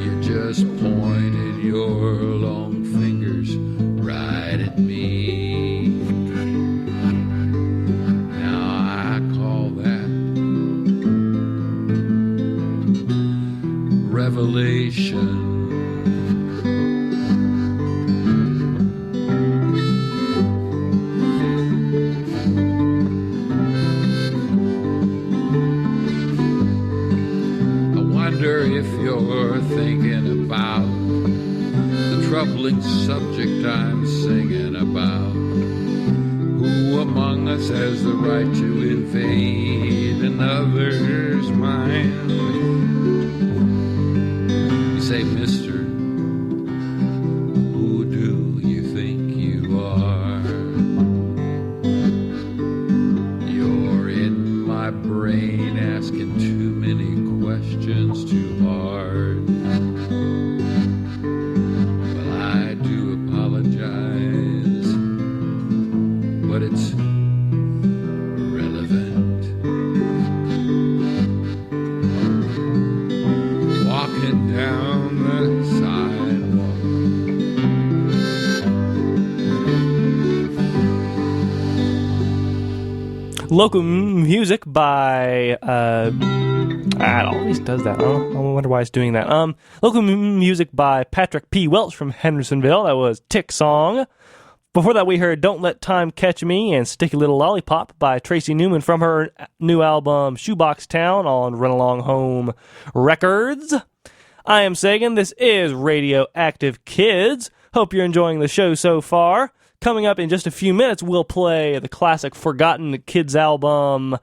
Speaker 13: You just pointed your long fingers right at me. Now I call that revelation." I wonder if you're thinking about the troubling subject I'm singing about. Who among us has the right to invade another's mind? You say, "Mister, who do you think you are? You're in my brain asking too many questions too hard." Well, I do apologize, but it's irrelevant. Walking down the sidewalk,
Speaker 1: Local music by it always does that. I wonder why it's doing that. Local music by Patrick P. Welch from Hendersonville. That was Tick Song. Before that, we heard "Don't Let Time Catch Me" and "Sticky Little Lollipop" by Tracy Newman from her new album Shoebox Town on Run Along Home Records. I am Sagan. This is Radioactive Kids. Hope you're enjoying the show so far. Coming up in just a few minutes, we'll play the classic Forgotten Kids album,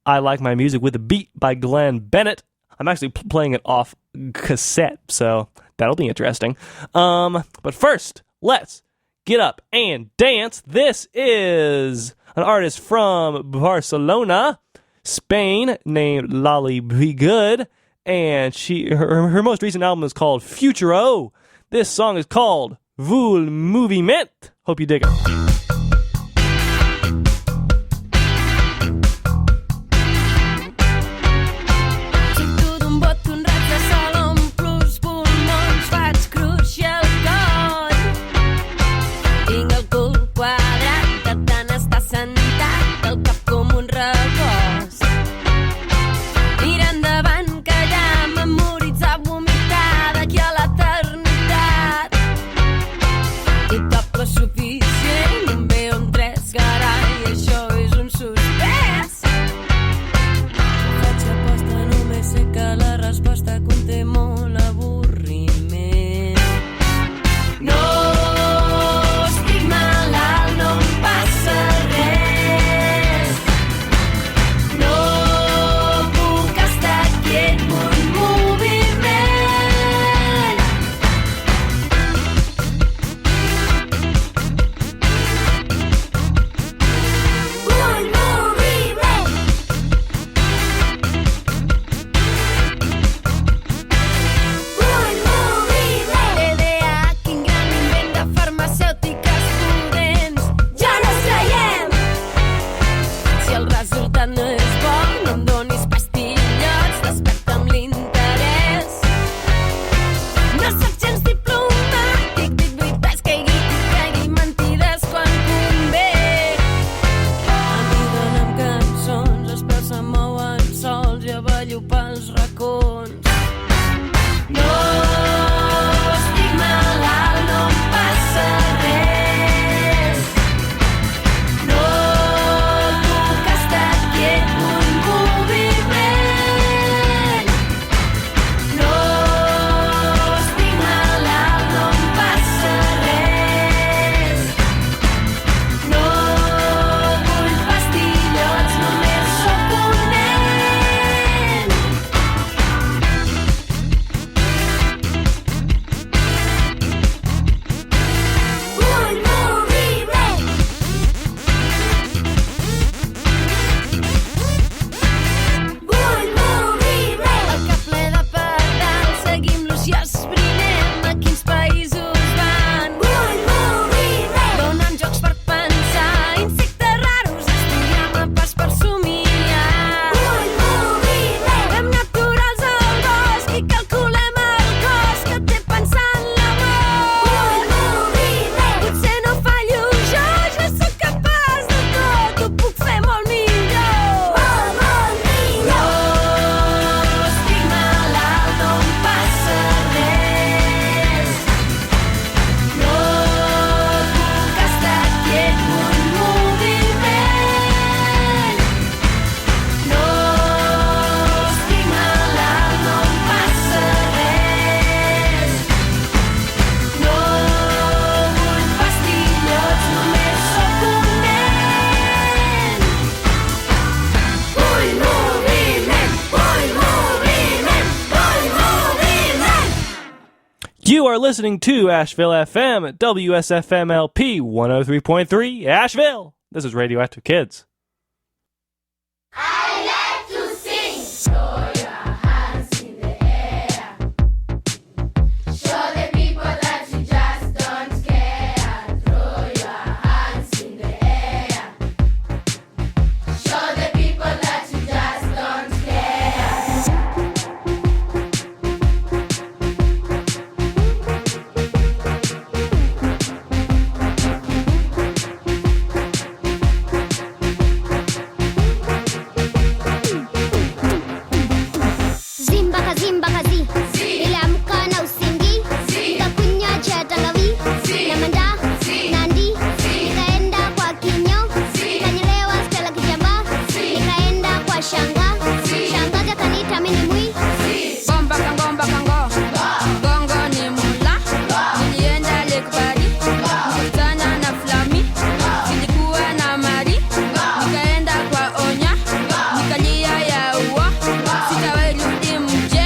Speaker 1: I Like My Music with a Beat by Glenn Bennett. I'm actually playing it off cassette, so that'll be interesting. But first, let's get up and dance. This is an artist from Barcelona, Spain, named Lali Be Good, and her most recent album is called Futuro. This song is called Vul Moviment. Hope you dig it.
Speaker 14: Suficient
Speaker 1: are listening to Asheville FM at WSFMLP 103.3 Asheville. This is Radioactive Kids.
Speaker 3: I like to sing. Throw your hands in the air. Show the people that you just don't care. Throw your hands in the air. Show the people that you just don't care.
Speaker 14: Zimba kazi, niliamka na usingi, nikakunywa chai ya tangawizi na manda nandi, nikaenda kwa kinyo, nikanyelewa Stella Kijamba, nikaenda kwa shangazi akaniita mimi ni mwi. Bomba kango, gongo ni mula, nilienda Lekbari, nikakutana na Flami, nilikuwa na Mari, nikaenda kwa Onya, nikalia ya ua, sitawahi rudi mje.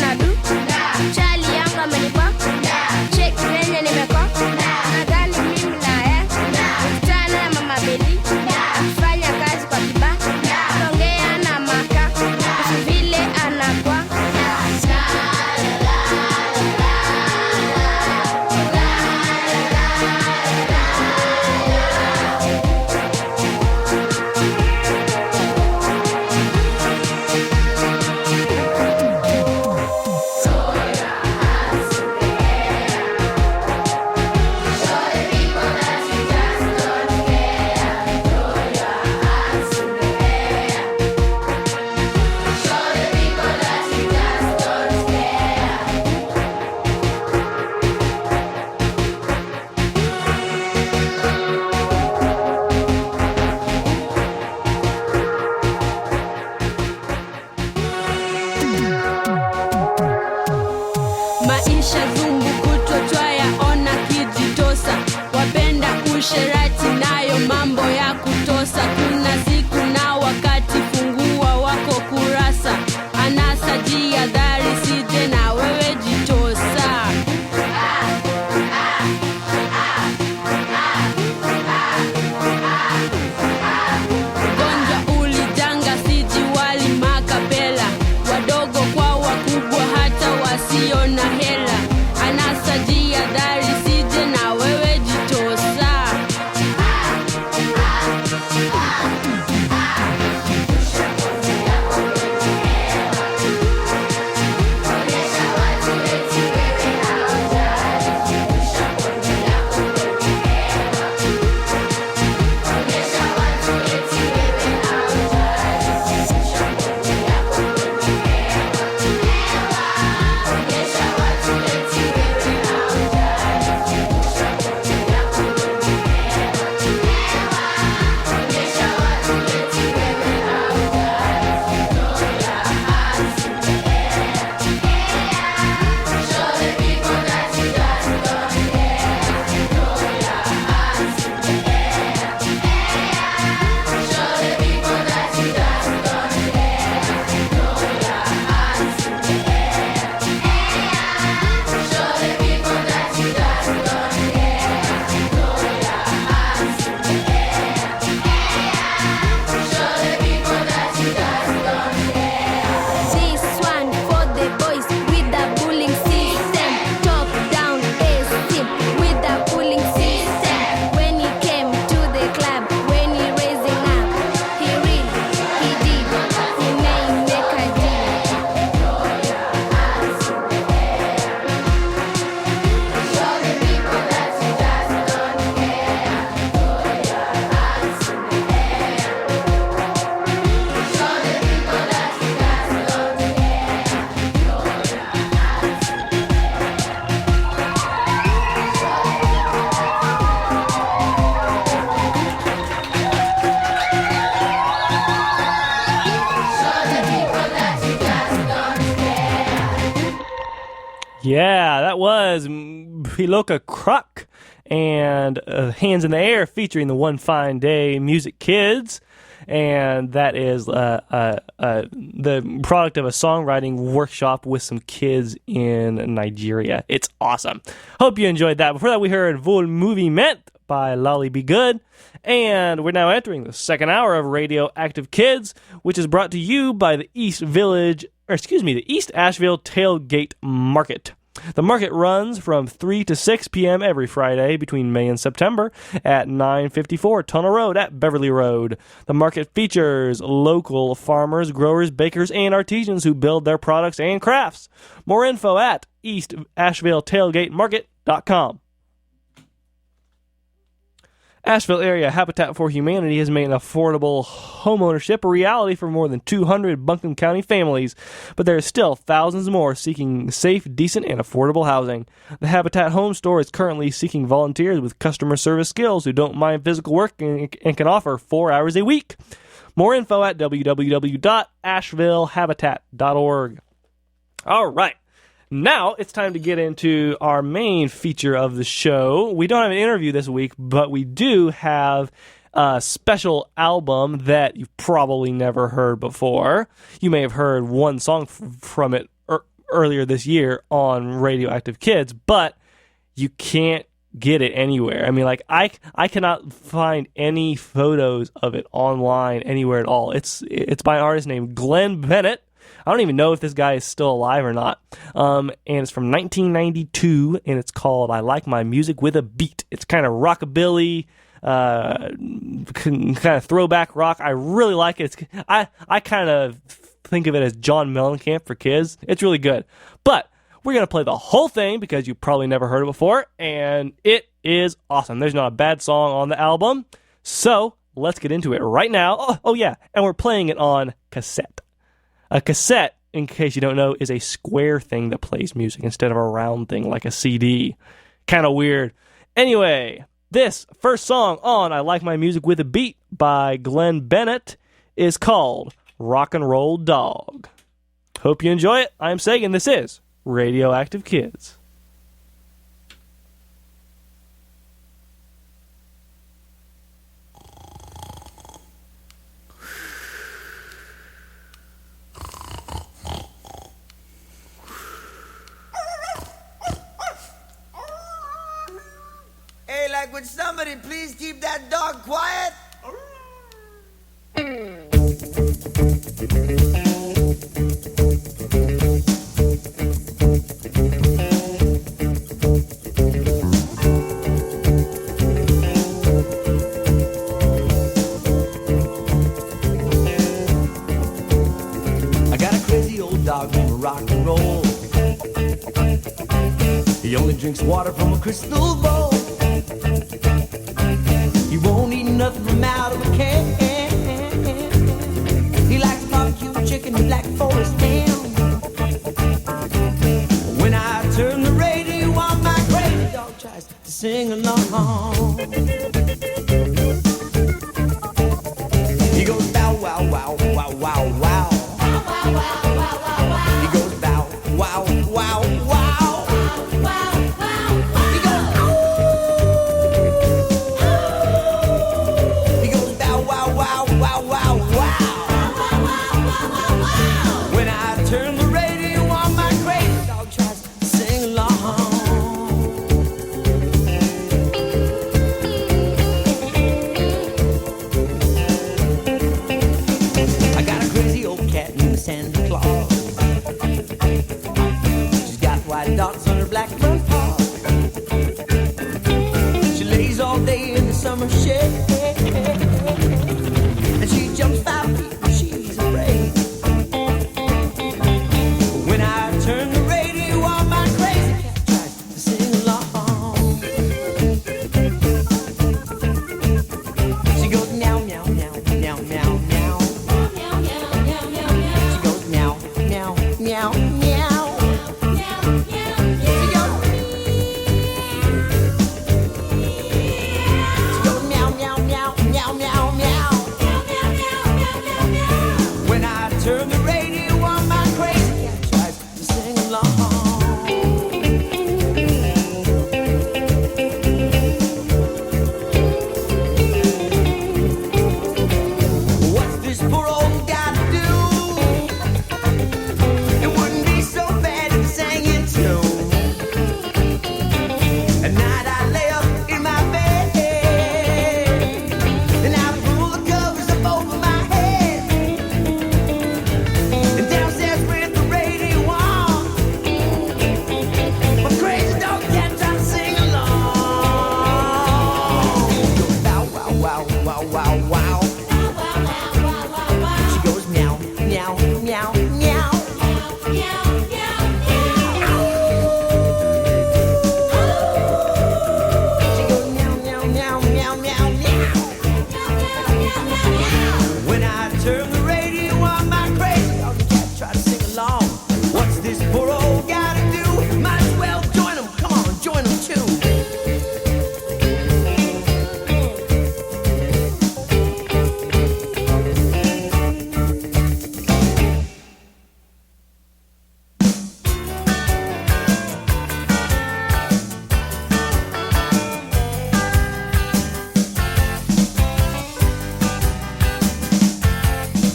Speaker 14: Nadu, chali yangu amenipa, check venye nimeko, nadhani mimi naye, mkutana na mama Beli, akifanya kazi kwa kiba, ongea na maka, kuhusu vile anakwa. Maisha zungu kutotwa yaona kijitosa, wapenda usherati nayo mambo ya kutosa. Kuna siku na wakati, fungua wako kurasa, anasa jihadhari, sije na wewe jitosa. Gonjwa ulijanga, siji wali makapela, wadogo kwa wakubwa hata wasio na hela, anasa jihadhari, sije na wewe jitosa.
Speaker 1: Yeah, that was Piloka Kruk and Hands in the Air featuring the One Fine Day Music Kids. And that is the product of a songwriting workshop with some kids in Nigeria. It's awesome. Hope you enjoyed that. Before that, we heard Vol Moviment by Lolly Be Good. And we're now entering the second hour of Radioactive Kids, which is brought to you by the East Asheville Tailgate Market. The market runs from 3 to 6 p.m. every Friday between May and September at 954 Tunnel Road at Beverly Road. The market features local farmers, growers, bakers, and artisans who build their products and crafts. More info at eastashevilletailgatemarket.com. Asheville Area Habitat for Humanity has made affordable homeownership a reality for more than 200 Buncombe County families, but there are still thousands more seeking safe, decent, and affordable housing. The Habitat Home Store is currently seeking volunteers with customer service skills who don't mind physical work and can offer 4 hours a week. More info at www.ashevillehabitat.org. All right. Now it's time to get into our main feature of the show. We don't have an interview this week, but we do have a special album that you've probably never heard before. You may have heard one song from it earlier this year on Radioactive Kids, but you can't get it anywhere. I mean, like, I cannot find any photos of it online anywhere at all. It's by an artist named Glenn Bennett. I don't even know if this guy is still alive or not. And it's from 1992, and it's called I Like My Music with a Beat. It's kind of rockabilly, kind of throwback rock. I really like it. I kind of think of it as John Mellencamp for kids. It's really good. But we're going to play the whole thing because you probably never heard it before, and it is awesome. There's not a bad song on the album. So let's get into it right now. Oh yeah, and we're playing it on cassette. A cassette, in case you don't know, is a square thing that plays music instead of a round thing like a CD. Kind of weird. Anyway, this first song on I Like My Music with a Beat by Glenn Bennett is called Rock and Roll Dog. Hope you enjoy it. I'm Sagan. This is Radioactive Kids.
Speaker 15: Would somebody please keep that dog quiet?
Speaker 2: I got a crazy old dog named Rock and Roll. He only drinks water from a crystal bowl. He won't eat nothing from out of a can. He likes barbecue chicken and Black Forest ham. When I turn the radio on, my crazy dog tries to sing along. He goes bow wow wow wow wow wow. He goes bow wow wow wow. Santa Claus. She's got white dots on her black front paw. She lays all day in the summer shade, and she jumps 5 feet when she's afraid. When I turn the radio on, my crazy cat tries to sing along. She goes meow meow meow meow meow meow. Meow, meow. She goes meow, meow, meow.
Speaker 15: meow, meow, meow. When I turn the radio on my crazy, all the cats try to sing along. What's this poor old guy to do? Might as well join them. Come on, join them too.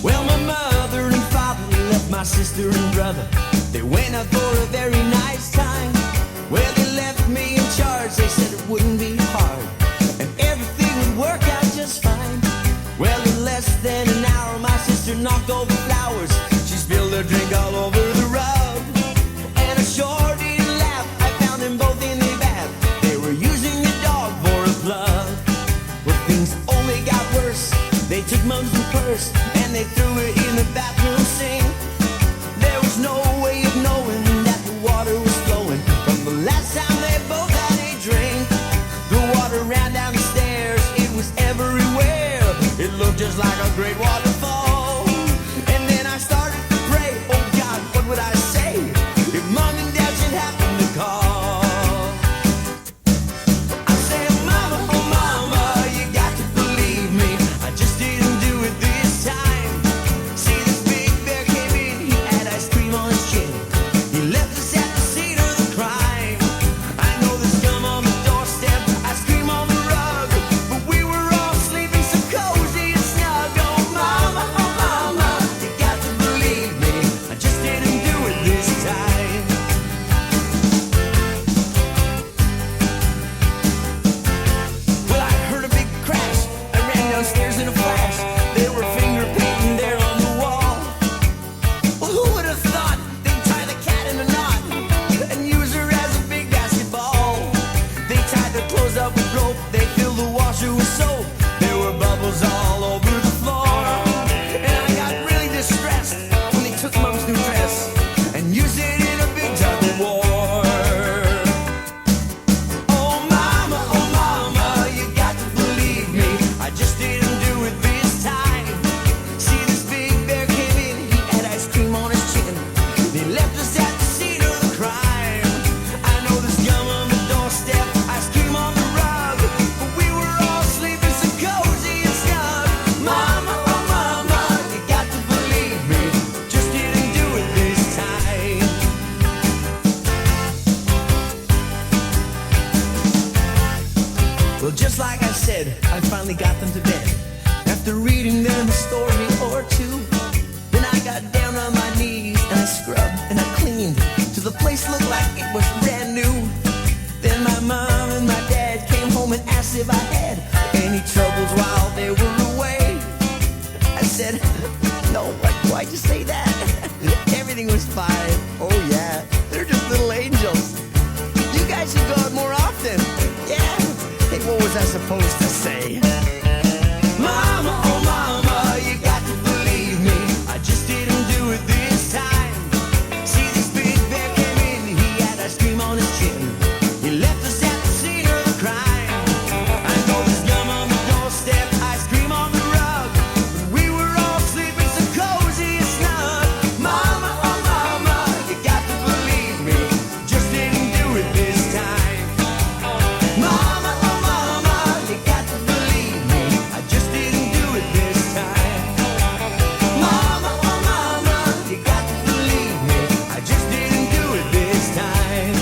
Speaker 15: Well, my mother and father left my sister and brother. They went out for a very nice time. Well, they left me in charge. They said it wouldn't be hard and everything would work out just fine. Well, in less than an hour, my sister knocked over flowers. She spilled her drink all over the rug. And I sure didn't laugh. I found them both in the bath. They were using the dog for a plug. Well, things only got worse. They took Mom's purse and they threw it in the bathroom sink. There was no way of knowing that the water was flowing from the last time they both had a drink. The water ran down the stairs, it was everywhere. It looked just like a great waterfall. And then I started to pray, oh God, what would I say if Mom and Dad should happen to call? I said, Mama, oh Mama, you got to believe me. I just didn't do it this time. See, this big bear came in, he had ice cream on his chin. He left us at the scene of the crime. I know there's gum on the doorstep, ice cream on the rug, but we were all sleeping so cozy and snug. Oh Mama, you got to believe me. I just didn't do it this time. Well, I heard a big crash. I ran downstairs in a flash. There were finger painting there on the wall. Well, who would have thought they'd tie the cat in a knot and use her as a big basketball? They tied the clothes up with rope. They filled the washer with soap. There were bubbles all over the floor. And I got really distressed when they took Mom's new dress and used it in a big tug of war. Oh Mama, you got to believe me. I just didn't do it this time. See, this big bear came in, he had ice cream on his chin. They left us at the scene of the crime. I know there's gum on the doorstep, ice cream on the rug, but we were all sleeping so cozy and snug. Mama, oh Mama, you got to believe me. Just didn't do it this time. Well, just like I said, I finally got them to bed. After reading them a story or two, then I got down on my knees and I scrubbed and I cleaned till the place looked like it was brand new. Then my mom and my dad came home and asked if I had any troubles while they were away. I said, no, why'd you say that? Everything was fine. Oh yeah, they're just little angels. You guys should go out more often. Yeah. Hey, what was I supposed to say? Mama, oh Mama, you got to believe me. I just didn't do it this time. See, this big bear came in, he had ice cream on his chin. He left us at the scene of the crime. I know there's gum on the doorstep, ice cream on the rug, but we were all sleeping so cozy and snug. Mama, oh Mama, you got to believe me. Just didn't do it this time. Mama, oh Mama, you got to believe me. I just didn't do it this time. Mama, oh Mama, you got to believe me. I just didn't do it this time.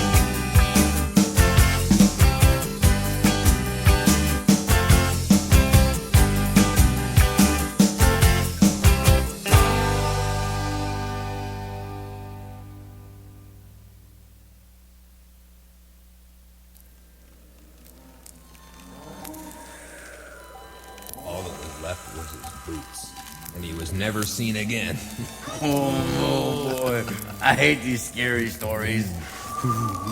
Speaker 16: All that was left was his boots, and he was never seen again.
Speaker 17: Oh boy, I hate these scary stories.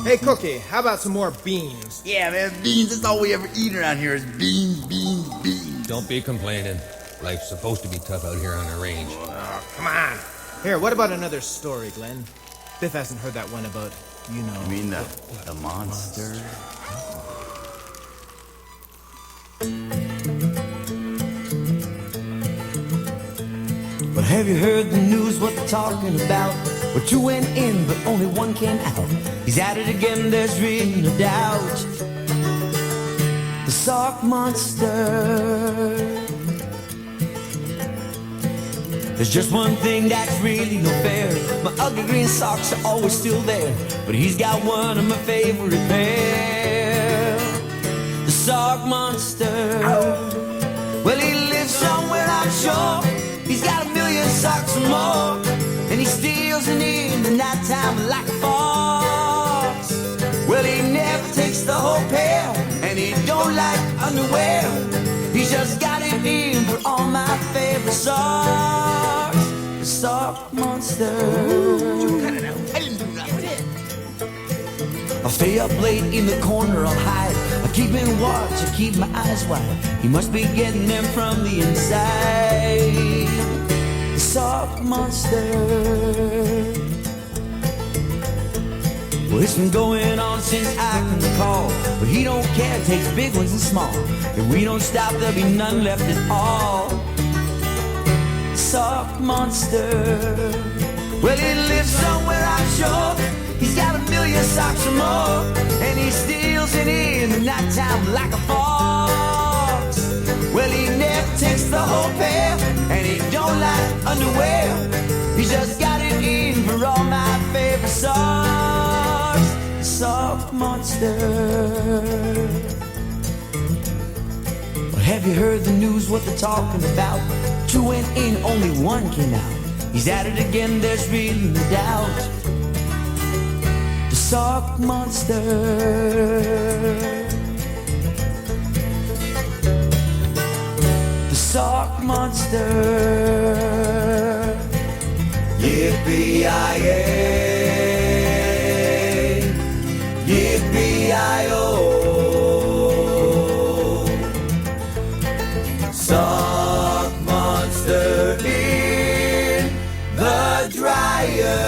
Speaker 18: Hey, Cookie, how about some more beans?
Speaker 17: Yeah, man, beans, that's all we ever eat around here is beans, beans, beans.
Speaker 16: Don't be complaining. Life's supposed to be tough out here on the range.
Speaker 18: Oh, come on. Here, what about another story, Glenn? Biff hasn't heard that one about, you know.
Speaker 17: You mean the monster?
Speaker 15: But have you heard the news, what they're talking about? Well, two went in, but only one came out. He's at it again, there's really no doubt. The sock monster. There's just one thing that's really no fair. My ugly green socks are always still there, but he's got one of my favorite pair. The sock monster. Well, he lives somewhere, I'm sure. He's got a million socks or more, and he steals it in the nighttime like a fox. Well, he never takes the whole pair, and he don't like underwear. He's just got it in for all my favorite socks. The sock monster. I didn't do nothing. I'll stay up late in the corner, I'll hide. I'll keep in watch, I'll keep my eyes wide. He must be getting them from the inside. The sock monster. Well, it's been going on since I can recall, but he don't care, takes big ones and small. If we don't stop, there'll be none left at all. Sock monster. Well, he lives somewhere, I'm sure. He's got a million socks or more, and he steals it in the nighttime like a fox. Well, he never takes the whole pair, and he don't like underwear. He's just got it in for all my favorite socks. The sock monster. Well, have you heard the news, what they're talking about? Two went in, only one came out. He's at it again, there's really no doubt. The sock monster. The sock monster. Yippee-yi-yay, yippee-yi-oh. Sock monster in the dryer.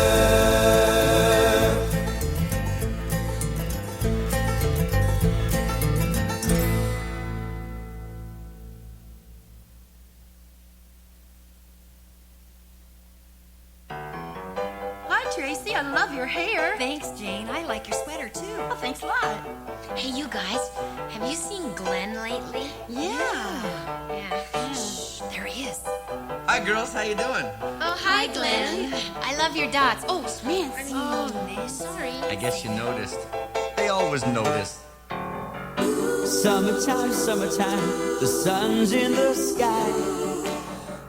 Speaker 19: Tracy, I love your hair.
Speaker 20: Thanks, Jane. I like your sweater, too.
Speaker 19: Oh, thanks a lot.
Speaker 20: Hey, you guys, have you seen Glenn lately? Yeah. Shh, there he is.
Speaker 17: Hi, girls. How you doing?
Speaker 20: Oh, hi, Glenn. I love your dots. Oh,
Speaker 19: Nancy.
Speaker 20: Oh, sorry.
Speaker 17: I guess you noticed. They always notice.
Speaker 15: Summertime, summertime, the sun's in the sky.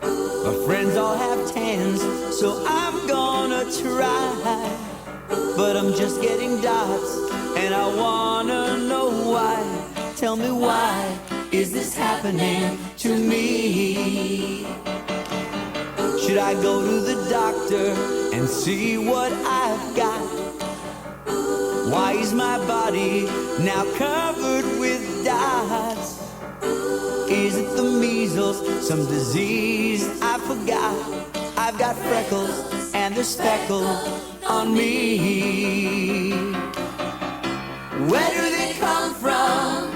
Speaker 15: My friends all have tans, so I'm gonna try. But I'm just getting dots, and I wanna know why. Tell me why is this happening to me? Should I go to the doctor and see what I've got? Why is my body now covered with dots? Is it the measles, some disease I forgot? I've got freckles and they're speckled on me. Where do they come from?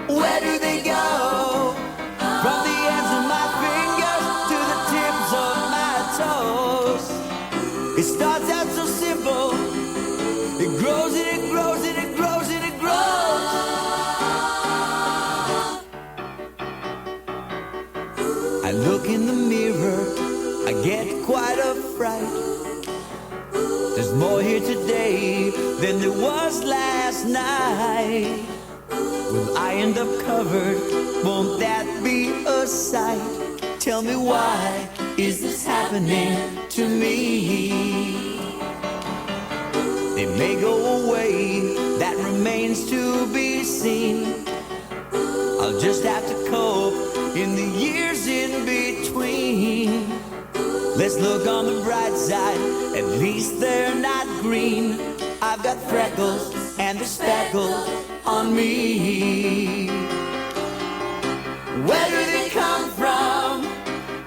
Speaker 15: Where do they go? From the ends of my fingers to the tips of my toes. It starts out so simple. It grows and it grows and it grows and it grows. I look in the mirror, I get quite a fright. There's more here today than there was last night. Will I end up covered? Won't that be a sight? Tell me why is this happening to me? They may go away, that remains to be seen. I'll just have to cope in the years in between. Let's look on the bright side, at least they're not green. I've got freckles and they're speckled on me. Where do they come from?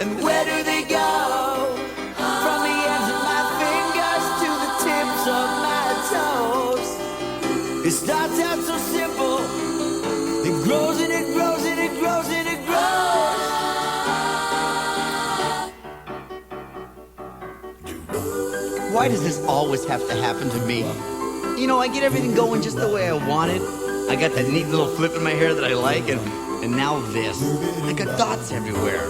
Speaker 15: And where do they go? From the ends of my fingers to the tips of my toes. It starts out so simple. It grows and it grows and it
Speaker 17: Why does this always have to happen to me? You know, I get everything going just the way I want it. I got that neat little flip in my hair that I like, and now this. I got dots everywhere.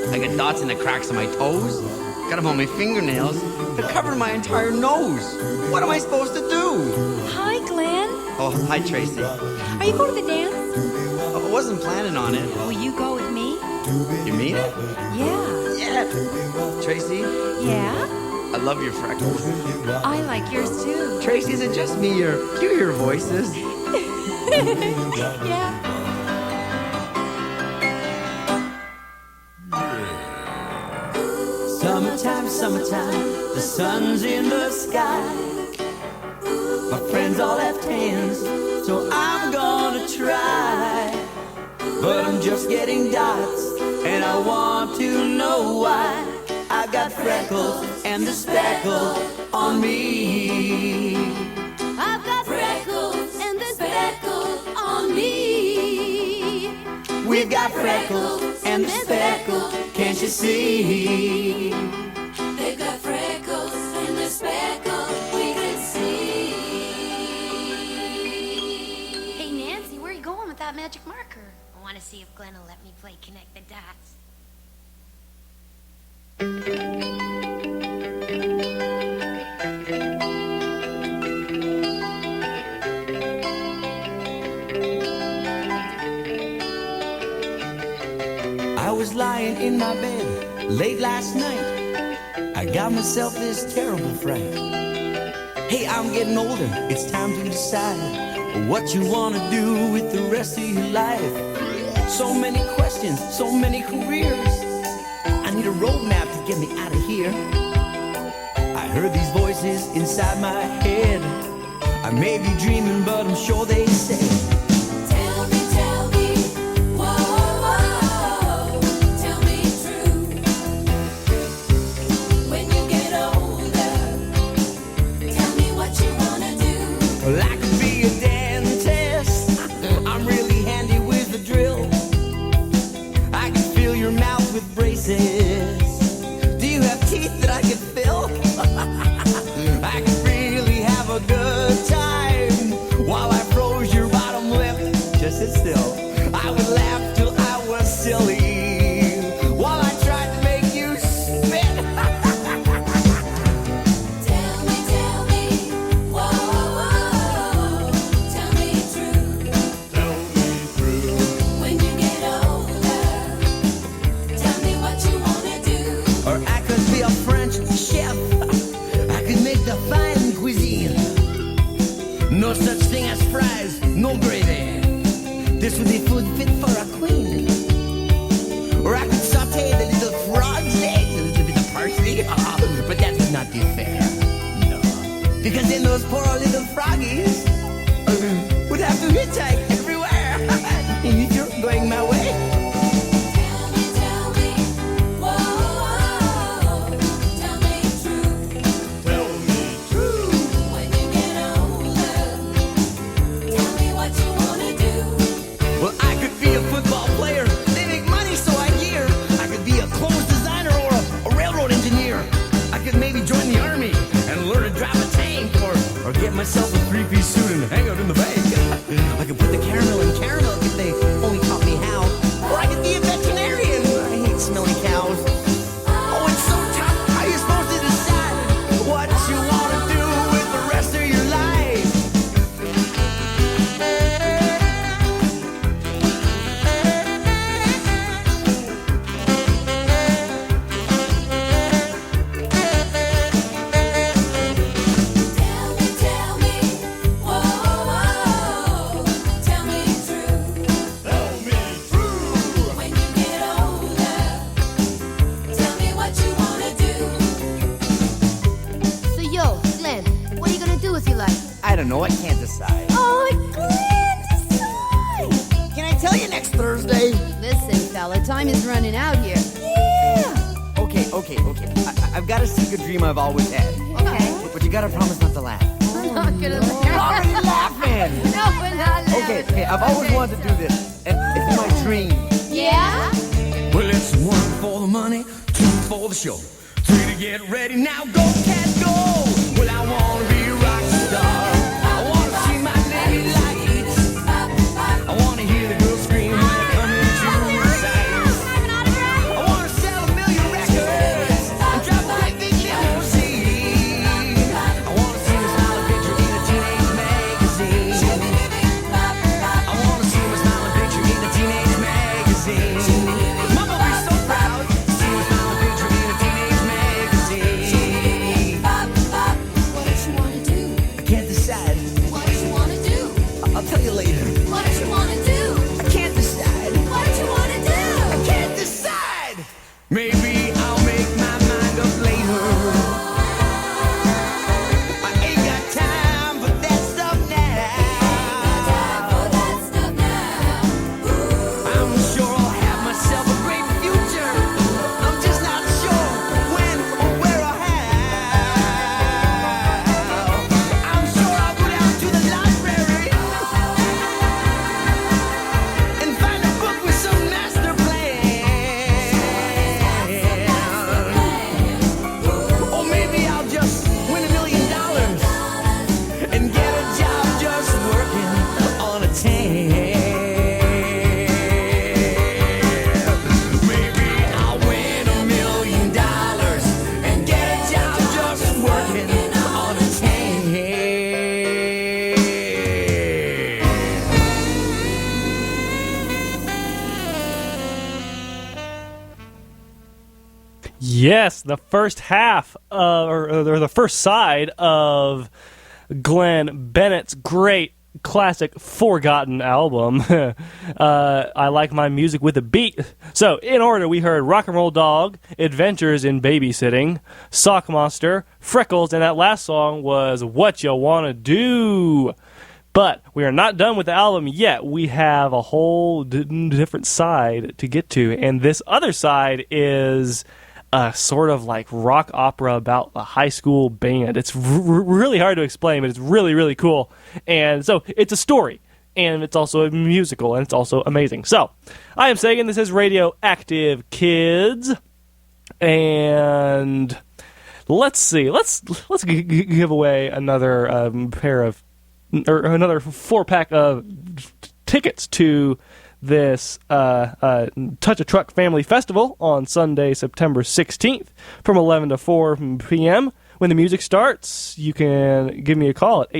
Speaker 17: I got dots in the cracks of my toes. Got them on my fingernails. They're covering my entire nose. What am I supposed to do?
Speaker 4: Hi, Glenn.
Speaker 17: Oh, hi, Tracy.
Speaker 4: Are you going to the dance?
Speaker 17: I wasn't planning on it.
Speaker 4: Will you go with me?
Speaker 17: You mean it?
Speaker 4: Yeah.
Speaker 17: Yeah. Tracy?
Speaker 4: Yeah?
Speaker 17: I love your freckles.
Speaker 4: I like yours too.
Speaker 17: Tracy, is it just me or do you hear voices?
Speaker 4: Yeah.
Speaker 15: Summertime, summertime, the sun's in the sky. My friends all have tans, so I'm gonna try. But I'm just getting dots, and I want to know why. I got freckles and the speckle on me.
Speaker 3: I've got freckles and the speckle on me.
Speaker 15: We've got freckles and the speckle, can't you see?
Speaker 3: They've got freckles and the speckle we can see.
Speaker 20: Hey, Nancy, where are you going with that magic marker? I want to see if Glenn will let me play Connect the Dots.
Speaker 15: I was lying in my bed late last night. I got myself this terrible fright. Hey, I'm getting older, it's time to decide what you want to do with the rest of your life. So many questions, so many careers. I need a roadmap to get me out of here. I heard these voices inside my head. I may be dreaming, but I'm sure they say,
Speaker 3: Tell me, whoa, whoa, tell me true. When you get older, tell me what you wanna do.
Speaker 15: well, I could be a dentist. I'm really handy with the drill. I can fill your mouth with braces. Do you have teeth that I can fill? I could really have a good time while I froze your bottom lip. Just sit still. I would laugh till I was silly while I tried to make you spit.
Speaker 3: Tell me, whoa, whoa, tell me true.
Speaker 12: Tell me true.
Speaker 3: When you get older, tell me what you wanna do.
Speaker 15: Or I could be a French chef. I could make the fine cuisine. No such thing as fries, no gravy. This would be food fit for a queen. Or I could saute the little frog's legs, a little bit of parsley. But that would not be fair. No. Because then those poor little froggies would have to hitchhike everywhere. And you're going my way.
Speaker 3: Tell me, whoa, whoa, tell me true.
Speaker 12: Tell me true.
Speaker 3: When you get older, tell me what you wanna do.
Speaker 15: Well, I could be a football player. They make money, so I hear. I could be a clothes designer or a railroad engineer. I could maybe join the army and learn to drive a tank, or get myself a three-piece suit and hang out in the bank. I could put the caramel in caramel if they only taught me how. Or I could be a veterinarian. I hate smelly cows. Oh, it's so tough. How are you supposed to decide what you want to do with the rest of your life?
Speaker 3: Tell me, whoa, whoa, tell me true.
Speaker 12: Tell me true.
Speaker 3: When you get older, tell me what you wanna do.
Speaker 14: So yo, Glenn, what are you gonna do with your life?
Speaker 17: I don't know, I can't decide.
Speaker 14: Oh, Glenn, decide!
Speaker 17: Can I tell you next Thursday?
Speaker 14: Listen, fella, time is running out here. Yeah!
Speaker 17: Okay. I've got a secret dream I've always had.
Speaker 14: Okay.
Speaker 17: But you gotta promise not to laugh.
Speaker 14: I'm not gonna
Speaker 17: You're already laughing!
Speaker 14: No, we're not laughing.
Speaker 17: Okay, I've always wanted to do this. And it's my dream.
Speaker 14: Yeah?
Speaker 15: Well, it's 1 for the money, 2 for the show, 3 to get ready. Now go, cat, go! wanna be a rock star. I wanna see my name lights. I wanna hear the girls scream when they come into sight. I wanna sell 1 million records and drive a great big limousine. I wanna see my smiling picture in a teenage magazine. I wanna see my smiling picture in a teenage magazine. Mama will be so proud to see my smiling picture in a teenage magazine.
Speaker 3: What does she wanna do?
Speaker 15: I can't decide.
Speaker 3: What does she wanna do?
Speaker 15: I'll tell you later.
Speaker 3: What does she wanna do?
Speaker 15: I can't decide.
Speaker 3: What does she wanna do?
Speaker 15: I can't decide. Maybe I'll make my mind up later. I ain't got time for that stuff now. I'm sure I'll have myself a great future. I'm just not sure when or where or how. I'm sure I'll go down to the library and find a book with some master plan. Or maybe I'll just win $1 million and get a job just working on a tan. Maybe I'll win $1 million and get a job just working on a tan.
Speaker 1: Yes, the first half, or the first side of Glenn Bennett's great classic Forgotten album, I Like My Music with a Beat. So, in order, we heard Rock and Roll Dog, Adventures in Babysitting, Sock Monster, Freckles, and that last song was What You Wanna Do. But we are not done with the album yet. We have a whole different side to get to, and this other side is sort of like rock opera about a high school band. It's really hard to explain, but it's really, really cool. And so it's a story, and it's also a musical, and it's also amazing. So I am Sagan. This is Radioactive Kids, and let's see. Let's give away another another 4-pack of tickets to this Touch a Truck Family Festival on Sunday, September 16th from 11 to 4 p.m. When the music starts, you can give me a call at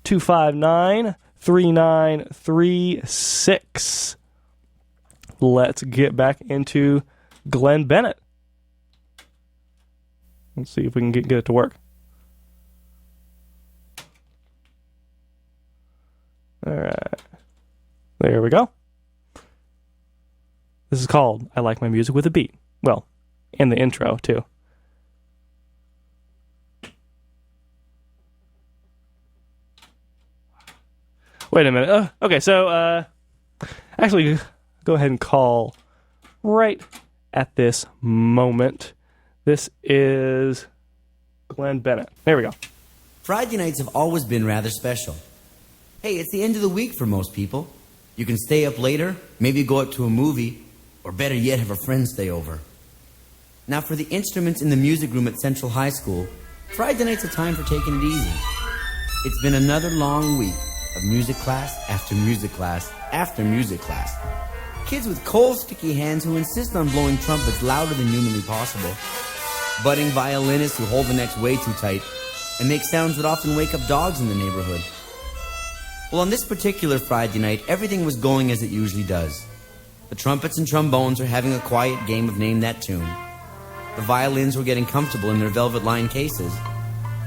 Speaker 1: 828-259-3936. Let's get back into Glenn Bennett. Let's see if we can get it to work. All right. There we go. This is called I Like My Music with a Beat. Well, and the intro, too. Wait a minute. Okay, so, actually, go ahead and call right at this moment. This is Glenn Bennett. There we go.
Speaker 17: Friday nights have always been rather special. Hey, it's the end of the week for most people. You can stay up later, maybe go out to a movie, or better yet, have a friend stay over. Now, for the instruments in the music room at Central High School, Friday night's a time for taking it easy. It's been another long week of music class after music class after music class. Kids with cold, sticky hands who insist on blowing trumpets louder than humanly possible. Budding violinists who hold the necks way too tight and make sounds that often wake up dogs in the neighborhood. Well, on this particular Friday night, everything was going as it usually does. The trumpets and trombones were having a quiet game of Name That Tune. The violins were getting comfortable in their velvet-lined cases,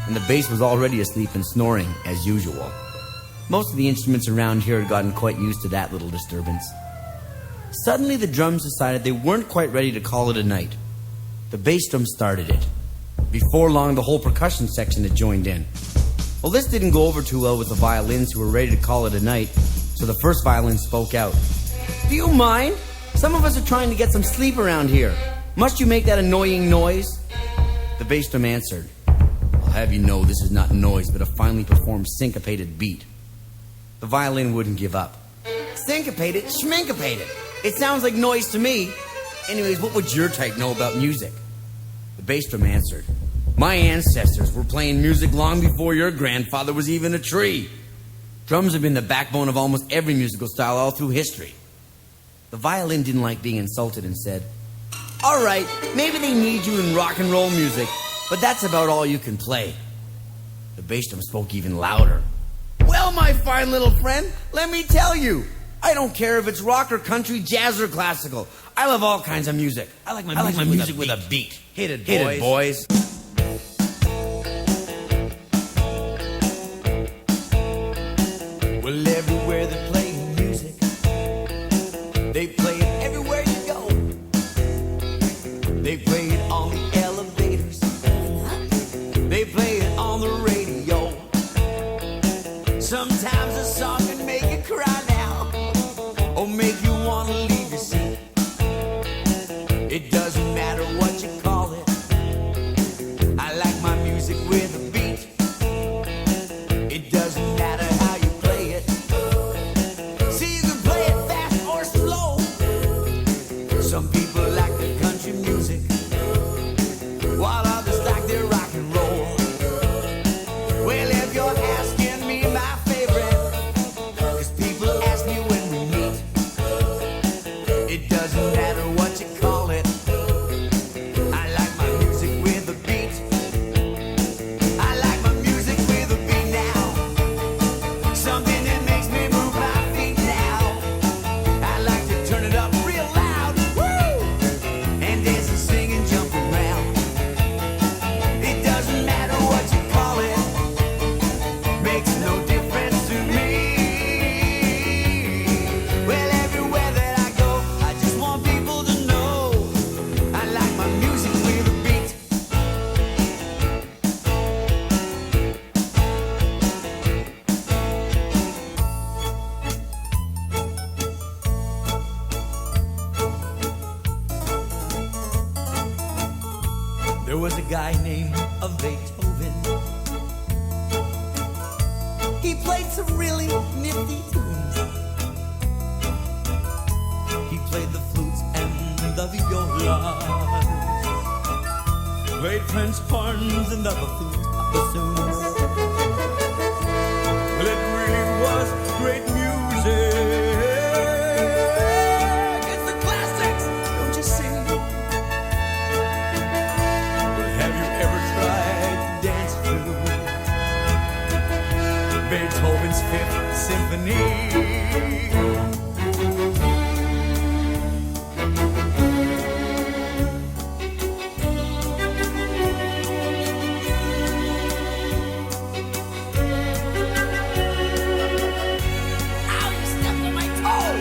Speaker 17: and the bass was already asleep and snoring, as usual. Most of the instruments around here had gotten quite used to that little disturbance. Suddenly, the drums decided they weren't quite ready to call it a night. The bass drum started it. Before long, the whole percussion section had joined in. Well, this didn't go over too well with the violins who were ready to call it a night, so the first violin spoke out. Do you mind? Some of us are trying to get some sleep around here. Must you make that annoying noise? The bass drum answered. I'll have you know this is not noise, but a finely performed syncopated beat. The violin wouldn't give up. Syncopated? Schmincopated. It sounds like noise to me. Anyways, what would your type know about music? The bass drum answered. My ancestors were playing music long before your grandfather was even a tree. Drums have been the backbone of almost every musical style all through history. The violin didn't like being insulted and said, "All right, maybe they need you in rock and roll music, but that's about all you can play." The bass drum spoke even louder. "Well, my fine little friend, let me tell you, I don't care if it's rock or country, jazz or classical. I love all kinds of music. I like my music with a beat. Hit it, boys. Hit it, boys." Well, everywhere they play music, they play it everywhere you go. They play it on the elevators. They play it on the radio. Sometimes a song can make you cry now, or make you want to leave your seat. It doesn't matter what you call it. I like my music with a beat. It doesn't matter how you play it. See, you can play it fast or slow. Some people like the country music, while others like their rock and roll. Well, if you're asking me my favorite, 'cause people ask me when we meet, it doesn't matter what you call it. I like my music with a beat. I like my music with a beat now. Something that makes me move my feet now. I like to turn it up real loud, woo, and dance and sing and jump around. It doesn't matter what you call it, makes no difference to me. Well, everywhere that I go, I just want people to know I like my music with a beat. There was a guy named Beethoven. He played some really nifty tunes. He played the flutes and the violas, played French horns and the bassoons. Well, it really was great music. It's the classics, don't you see? But have you ever tried to dance through Beethoven's Fifth Symphony? Ow, you stepped on my toe!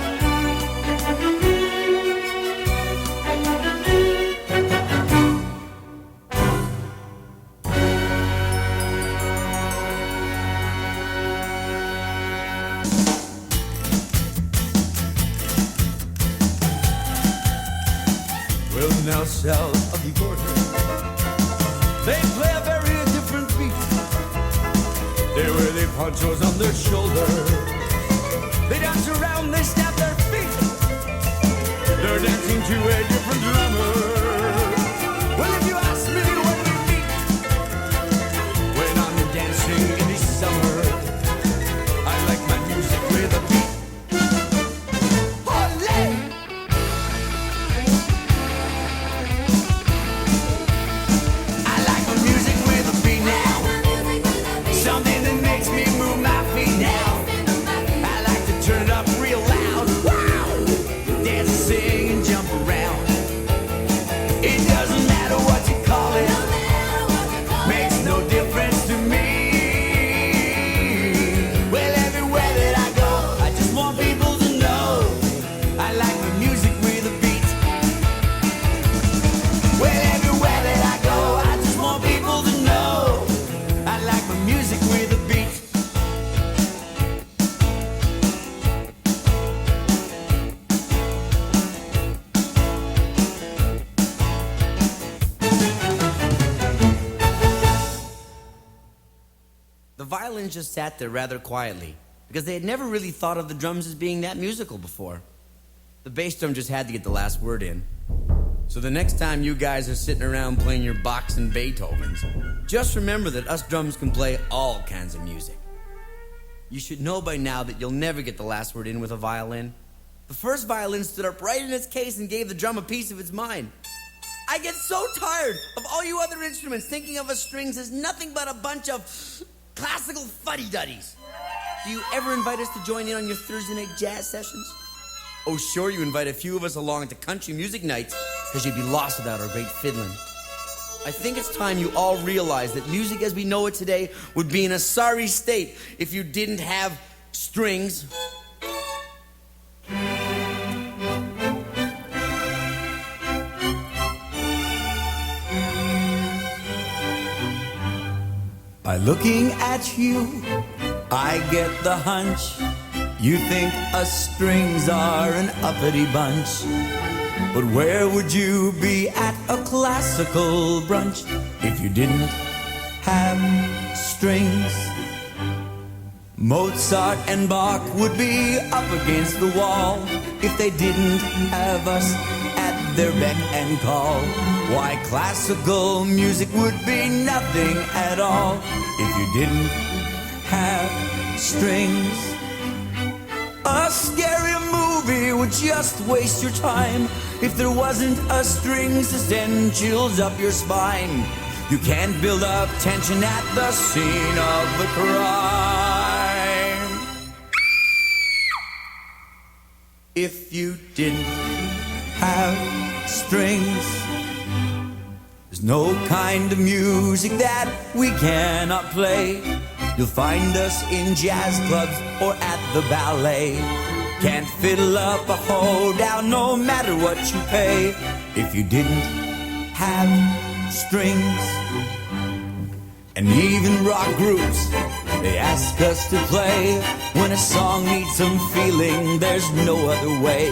Speaker 17: Well, now south of the border, they play a very different beat. They wear their ponchos on their shoulders. They dance around, they stamp their feet. They're dancing to a different drummer. Well, if you ask me when we meet, when I'm dancing in the summer, I like my music with a beat. Olé! I like my music with a beat now. Something that makes me move my feet now. I like to turn it up real loud. Wow! Dance, sing, and jump around. It doesn't matter what you call it, makes no difference to me. Well, everywhere that I go, I just want people to know I like my music with a beat. Well, everywhere that I go, I just want people to know I like my music with a beat. The violins just sat there rather quietly, because they had never really thought of the drums as being that musical before. The bass drum just had to get the last word in. So the next time you guys are sitting around playing your Bachs and Beethovens, just remember that us drums can play all kinds of music. You should know by now that you'll never get the last word in with a violin. The first violin stood up right in its case and gave the drum a piece of its mind. I get so tired of all you other instruments thinking of us strings as nothing but a bunch of classical fuddy-duddies. Do you ever invite us to join in on your Thursday night jazz sessions? Oh, sure, you invite a few of us along to country music nights, because you'd be lost without our great fiddling. I think it's time you all realize that music as we know it today would be in a sorry state if you didn't have strings. By looking at you, I get the hunch you think us strings are an uppity bunch. But where would you be at a classical brunch if you didn't have strings? Mozart and Bach would be up against the wall if they didn't have us at their beck and call. Why, classical music would be nothing at all if you didn't have strings. A scary movie would just waste your time if there wasn't a strings to send chills up your spine. You can't build up tension at the scene of the crime if you didn't have strings. There's no kind of music that we cannot play. You'll find us in jazz clubs or at the ballet. Can't fiddle up a hoedown no matter what you pay if you didn't have strings. And even rock groups, they ask us to play. When a song needs some feeling, there's no other way.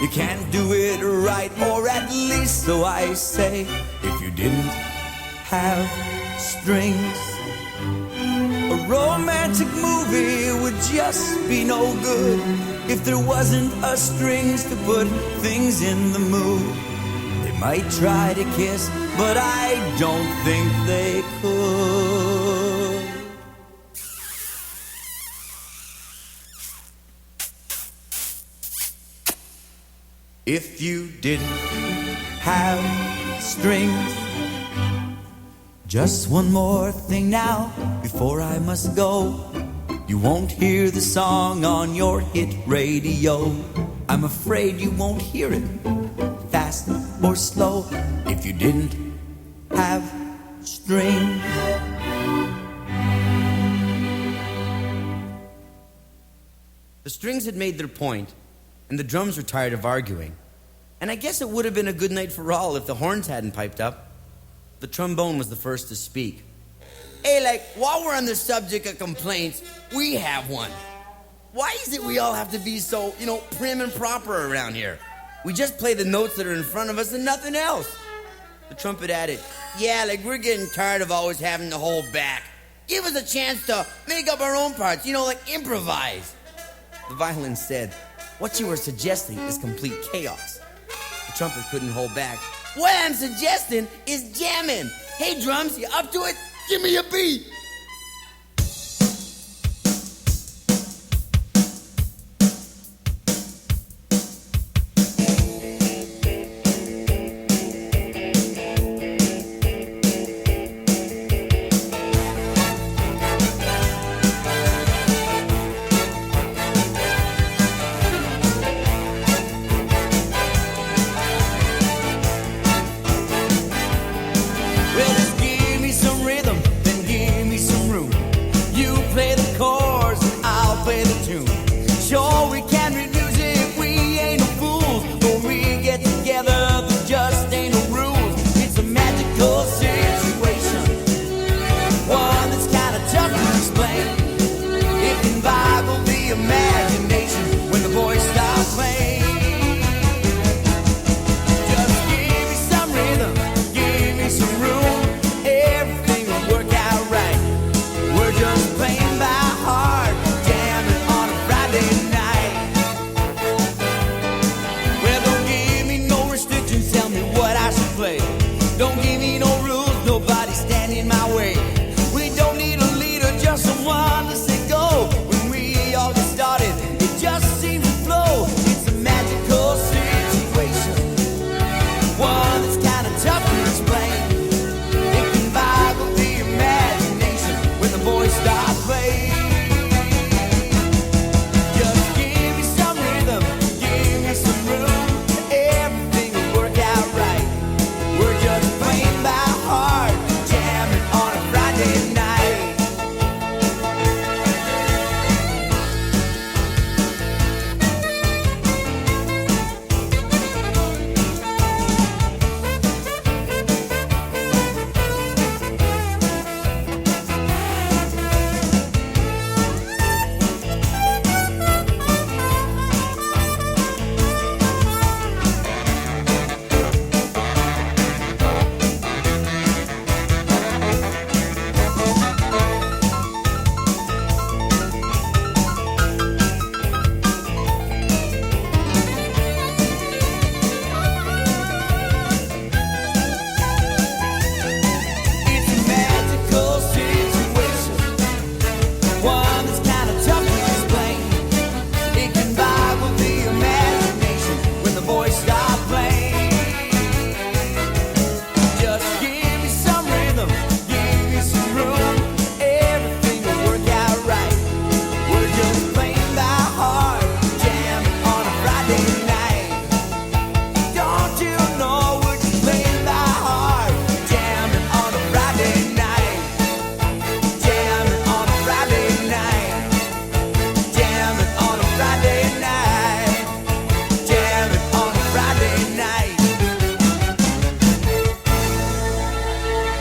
Speaker 17: You can't do it right, or at least so I say, if you didn't have strings. A romantic movie would just be no good if there wasn't a strings to put things in the mood. They might try to kiss, but I don't think they could. If you didn't have strings. Just one more thing now before I must go. You won't hear the song on your hit radio. I'm afraid you won't hear it, fast or slow, if you didn't have strings. The strings had made their point, and the drums were tired of arguing. And I guess it would have been a good night for all if the horns hadn't piped up. The trombone was the first to speak. Hey, while we're on the subject of complaints, we have one. Why is it we all have to be so, prim and proper around here? We just play the notes that are in front of us and nothing else. The trumpet added, yeah, we're getting tired of always having to hold back. Give us a chance to make up our own parts, improvise. The violin said, what you are suggesting is complete chaos. The trumpet couldn't hold back. What I'm suggesting is jamming. Hey, drums, you up to it? Give me a beat. Well, just give me some rhythm, then give me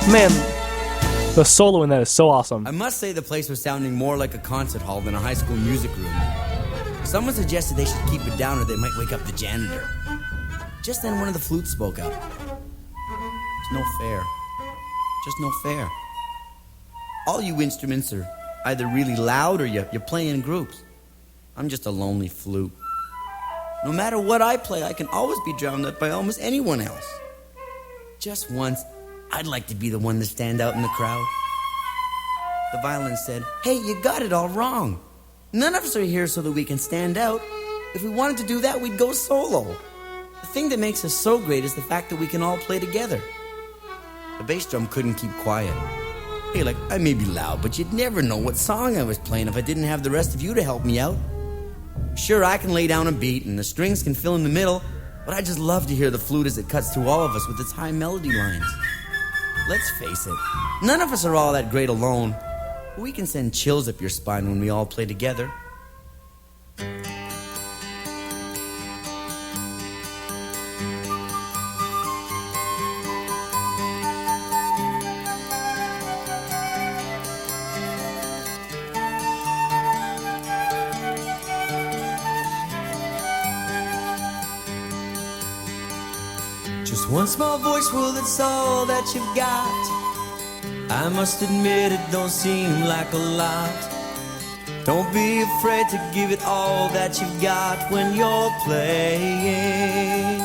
Speaker 1: Man, the solo in that is so awesome.
Speaker 17: I must say the place was sounding more like a concert hall than a high school music room. Someone suggested they should keep it down or they might wake up the janitor. Just then one of the flutes spoke up. It's no fair. Just no fair. All you instruments are either really loud or you play in groups. I'm just a lonely flute. No matter what I play, I can always be drowned out by almost anyone else. Just once, I'd like to be the one to stand out in the crowd. The violin said, "Hey, you got it all wrong. None of us are here so that we can stand out. If we wanted to do that, we'd go solo. The thing that makes us so great is the fact that we can all play together." The bass drum couldn't keep quiet. "Hey, like, I may be loud, but you'd never know what song I was playing if I didn't have the rest of you to help me out. Sure, I can lay down a beat and the strings can fill in the middle, but I just love to hear the flute as it cuts through all of us with its high melody lines. Let's face it, none of us are all that great alone. We can send chills up your spine when we all play together." Just one small voice, well, that's all that you've got. I must admit it don't seem like a lot. Don't be afraid to give it all that you've got when you're playing.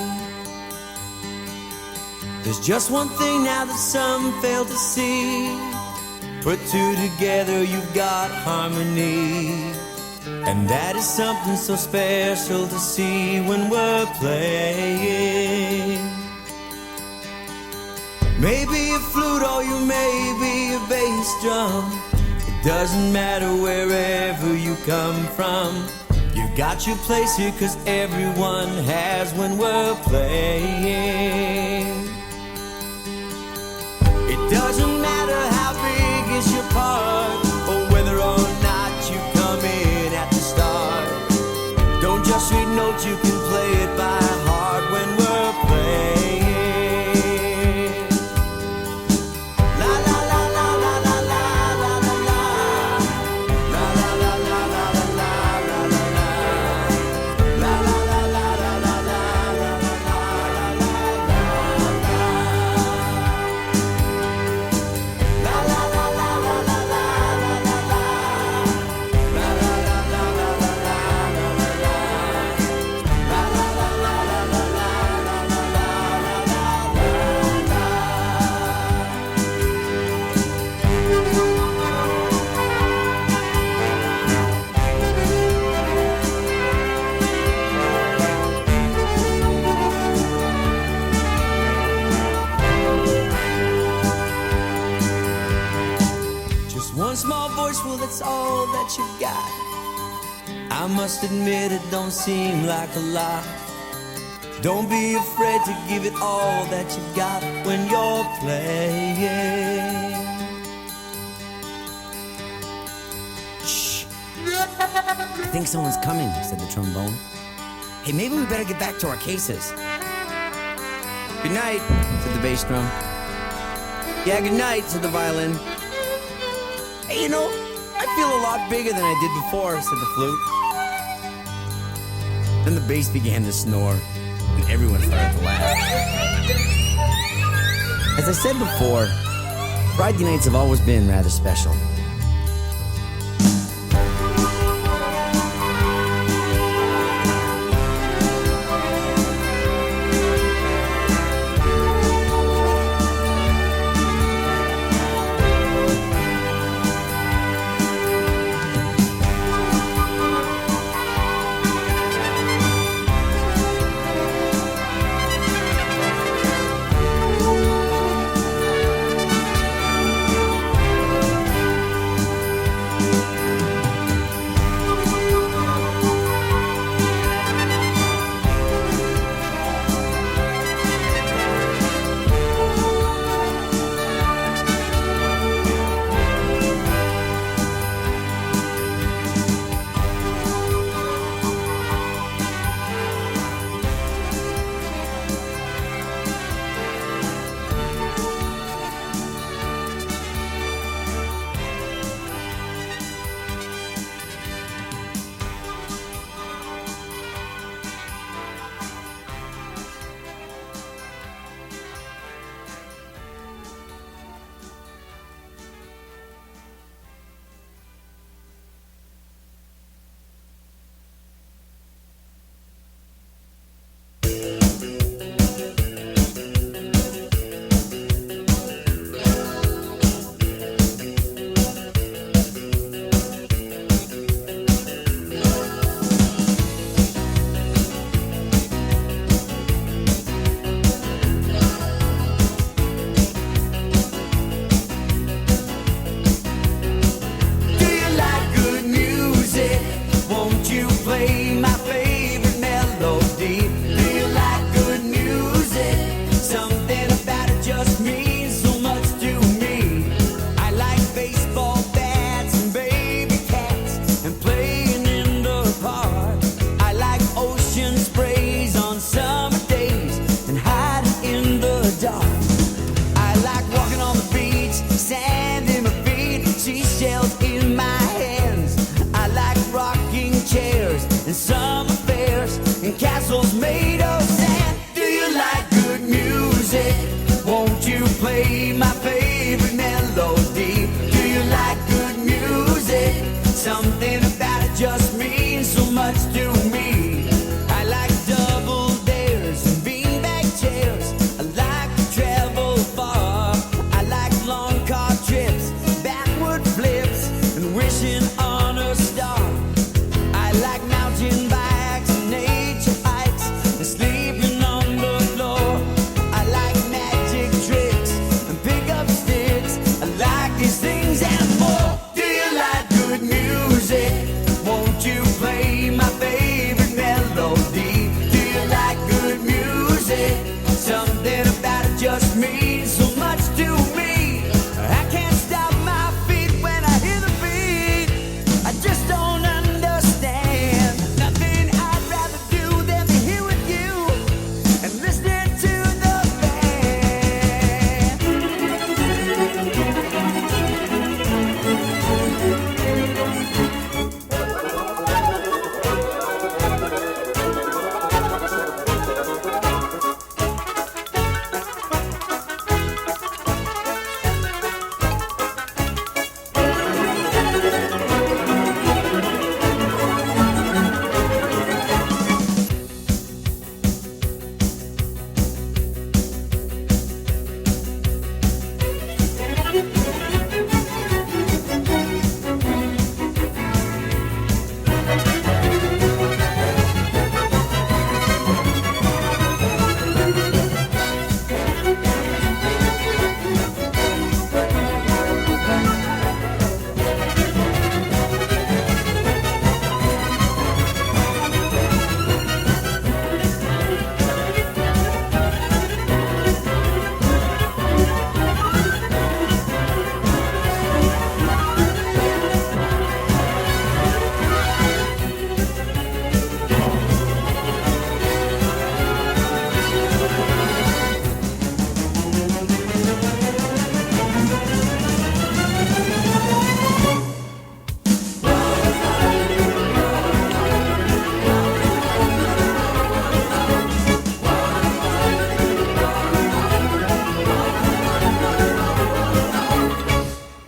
Speaker 17: There's just one thing now that some fail to see. Put two together, you've got harmony. And that is something so special to see when we're playing. Maybe a flute or you may be a bass drum. It doesn't matter wherever you come from. You got your place here 'cause everyone has when we're playing. It doesn't matter how big is your part or whether or not you come in at the start. Don't just read notes, you can play it by heart when we're playing. All that you got. I must admit it don't seem like a lot. Don't be afraid to give it all that you got when you're playing. Shh. I think someone's coming, said the trombone. Hey, maybe we better get back to our cases. Good night, said the bass drum. Yeah, good night, said the violin. Hey, you know, I feel a lot bigger than I did before, said the flute. Then the bass began to snore, and everyone started to laugh. As I said before, Friday nights have always been rather special.
Speaker 15: just means so much to me. I can't stop my feet when I hear the beat. I just don't understand. Nothing I'd rather do than be here with you and listening to the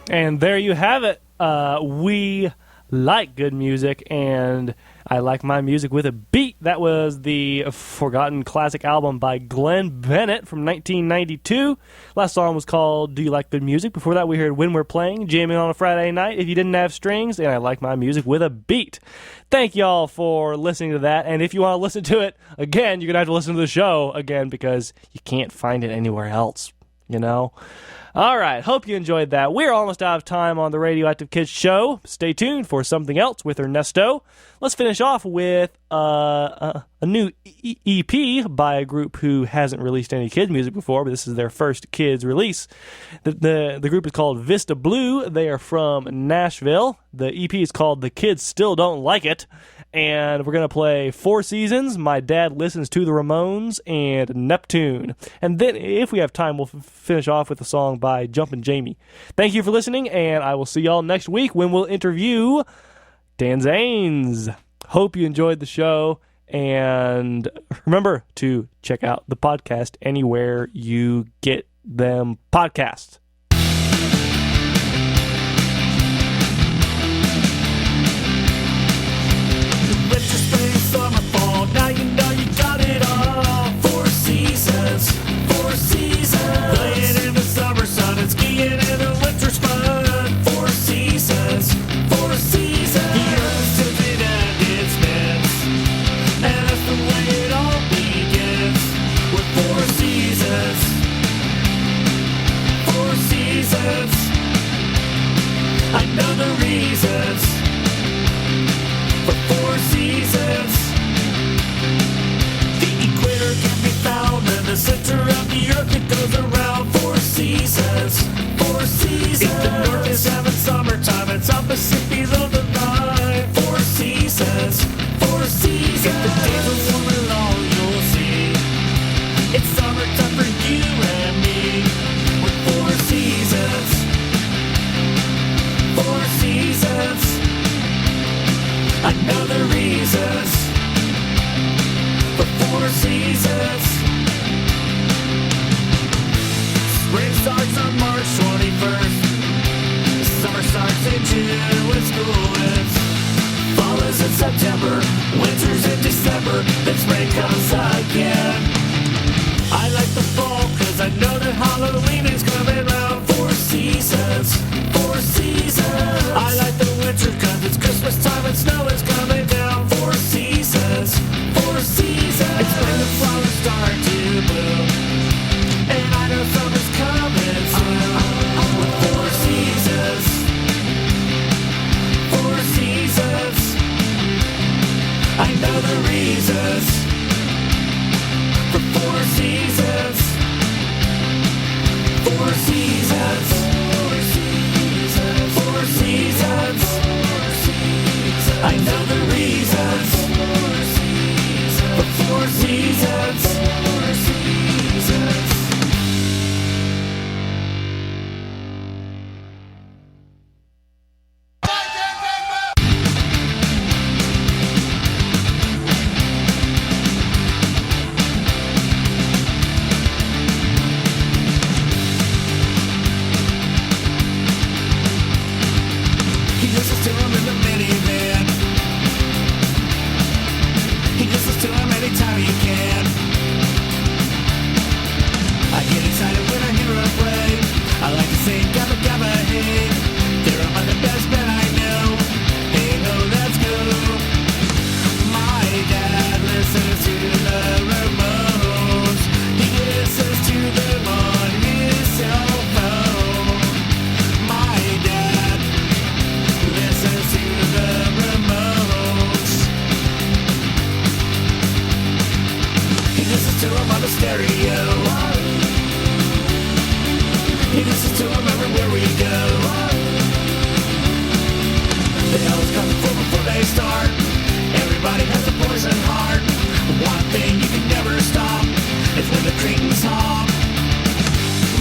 Speaker 1: And there you have it. We like good music, and I like my music with a beat. That was the Forgotten Classic album by Glenn Bennett from 1992. Last song was called Do You Like Good Music? Before that, we heard When We're Playing, Jamming on a Friday Night, If You Didn't Have Strings, and I like my music with a beat. Thank y'all for listening to that, and if you want to listen to it again, you're going to have to listen to the show again because you can't find it anywhere else, you know? All right, hope you enjoyed that. We're almost out of time on the Radioactive Kids show. Stay tuned for something else with Ernesto. Let's finish off with a new EP by a group who hasn't released any kids music before, but this is their first kids release. The group is called Vista Blue. They are from Nashville. The EP is called The Kids Still Don't Like It. And we're going to play Four Seasons, My Dad Listens to the Ramones, and Neptune. And then, if we have time, we'll finish off with a song by Jumpin' Jamie. Thank you for listening, and I will see y'all next week when we'll interview Dan Zanes. Hope you enjoyed the show, and remember to check out the podcast anywhere you get them podcasts.
Speaker 15: winter, spring, summer, fall. Now you know you got it all. Four seasons, four seasons. Playing in the summer sun and skiing in the winter's fun. Four seasons, four seasons. The earth's tilted and it spins, and that's the way it all begins. With four seasons, four seasons. I know the reasons for four seasons. The equator can be found in the center of the earth. It goes around four seasons, four seasons. If the north is having summertime and south Pacific below the line, four seasons, four seasons. If the days are warm and long, you'll see it's summertime for you and me. With four seasons, four seasons. I know the reasons for four seasons. Spring starts on March 21st. Summer starts in June when school ends. Fall is in September, winter's in December, then spring comes again. I like the fall cause I know that Halloween is coming round. Four seasons, four seasons. I like the winter cause it's Christmas time and snow is coming down. Four seasons, four seasons. It's when the flowers start to bloom, and I know summer's coming soon. With four seasons, four seasons.
Speaker 5: them on the stereo. He listens to them everywhere we go. They always come full before they start. Everybody has a poison heart. One thing you can never stop is when the creams hop.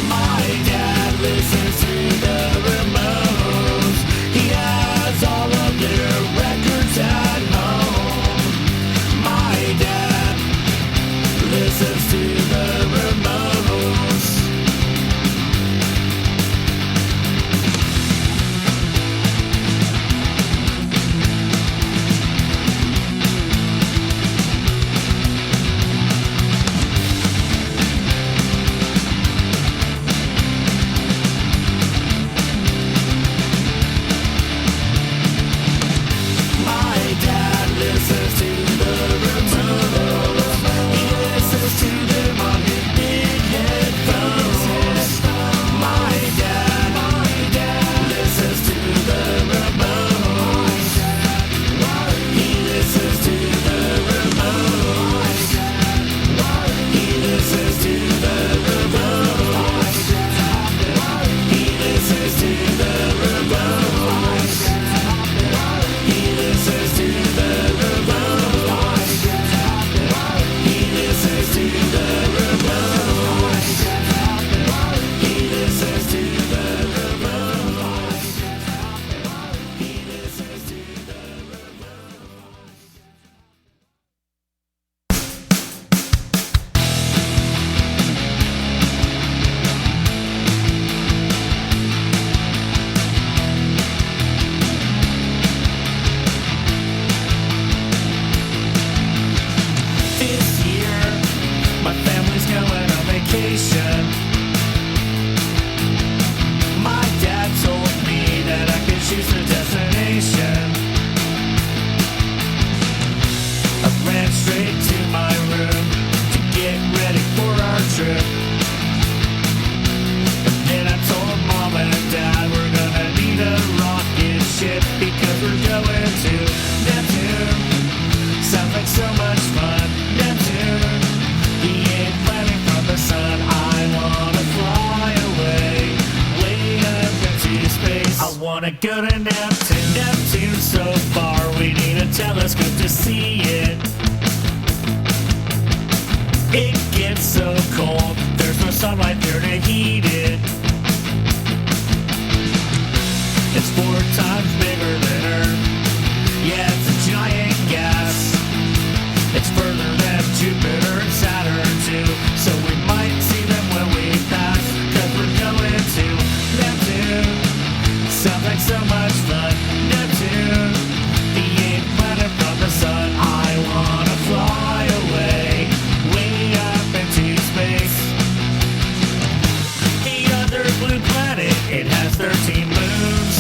Speaker 5: My dad listens to the remotes. He has all of their records at home. My dad listens to the remotes. Wanna go to Neptune, Neptune so far, we need a telescope to see it. It gets so cold, there's no sunlight there to heat it. It's 4 times bigger than Earth, yeah, it's a giant gas. It's further than Jupiter and Saturn too, so we might see them when we pass, 'cause we're going to Neptune. Sounds like so much fun. Neptune, the 8th planet from the sun. I wanna fly away, way up into space. The other blue planet, it has 13 moons.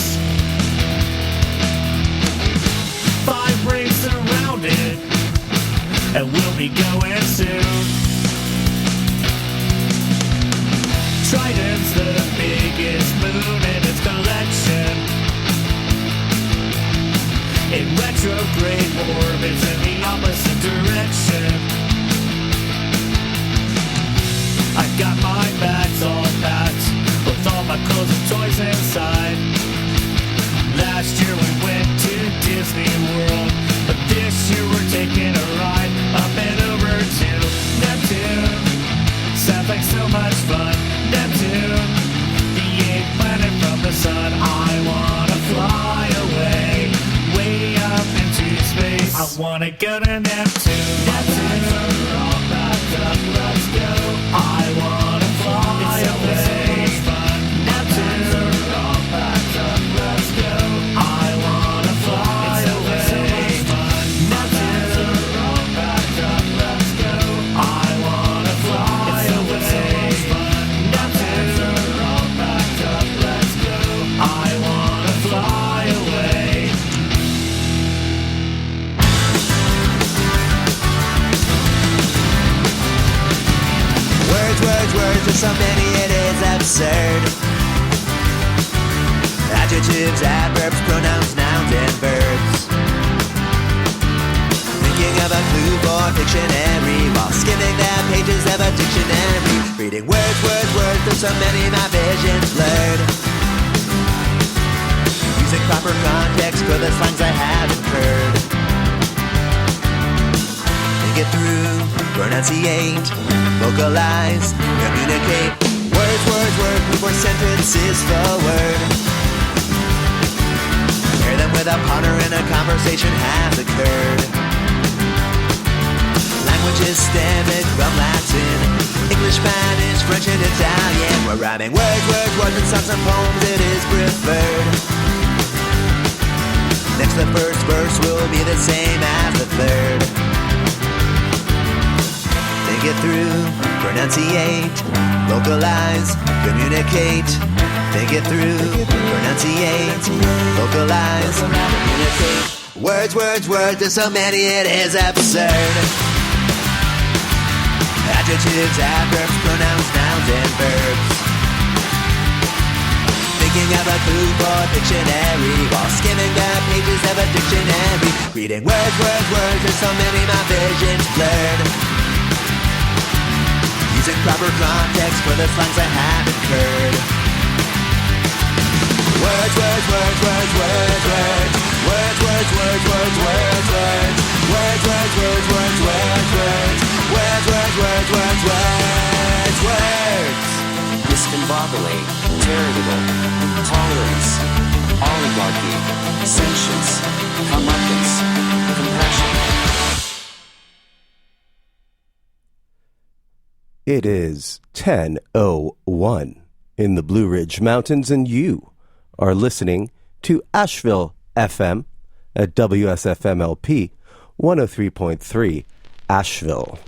Speaker 5: 5 rings around it, and we'll be going soon. Triton's the biggest moon in its collection. In retrograde orbits in the opposite direction. I got my bags all packed with all my clothes and toys inside. Last year we went to Disney World, but this year we're taking a ride up and over to Neptune. Sounds like so much fun. Neptune, the 8th planet from the sun. I wanna fly away, way up into space. I wanna go to Neptune. Neptune, we're all packed up, let's go. I wanna fly away. Neptune, we're all packed up, let's go. I wanna fly away. Neptune, we're all packed up, let's go. I wanna fly away.
Speaker 15: Words are so many it is absurd. Adjectives, adverbs, pronouns, nouns, and verbs. Think Thinking of a clue for Pictionary while skimming the pages of a dictionary. Reading words, words, words, there's so many my vision's blurred. Using proper context for the slangs I haven't heard. Think it through, pronunciate, vocalize, communicate. Words, words, words, move more sentences forward. Pair them with a partner and a conversation has occurred. Languages stemming from Latin, English, Spanish, French, and Italian. We're rhyming words, words, words, and songs and poems, it is preferred. Next, the first verse will be the same as the third. Think it through, pronunciate, vocalize, communicate. Think it through, pronunciate, vocalize, communicate. Words, words, words, there's so many it is absurd. Adjectives, adverbs, pronouns, nouns, and verbs. Thinking of a clue for Pictionary while skimming the pages of a dictionary. Reading words, words, words, there's so many my vision's blurred. Using proper context for the slangs I haven't heard. Words, words, words, words, words, words. Words, words, words, words, words, words. Words, words, words, words, words, words. Words, words, words, words, words, words.
Speaker 21: Discombobulate, charitable, tolerance, oligarchy, sentience, comeuppance, compassion.
Speaker 22: It is 10:01 in the Blue Ridge Mountains, and you are listening to Asheville FM at WSFMLP 103.3 Asheville.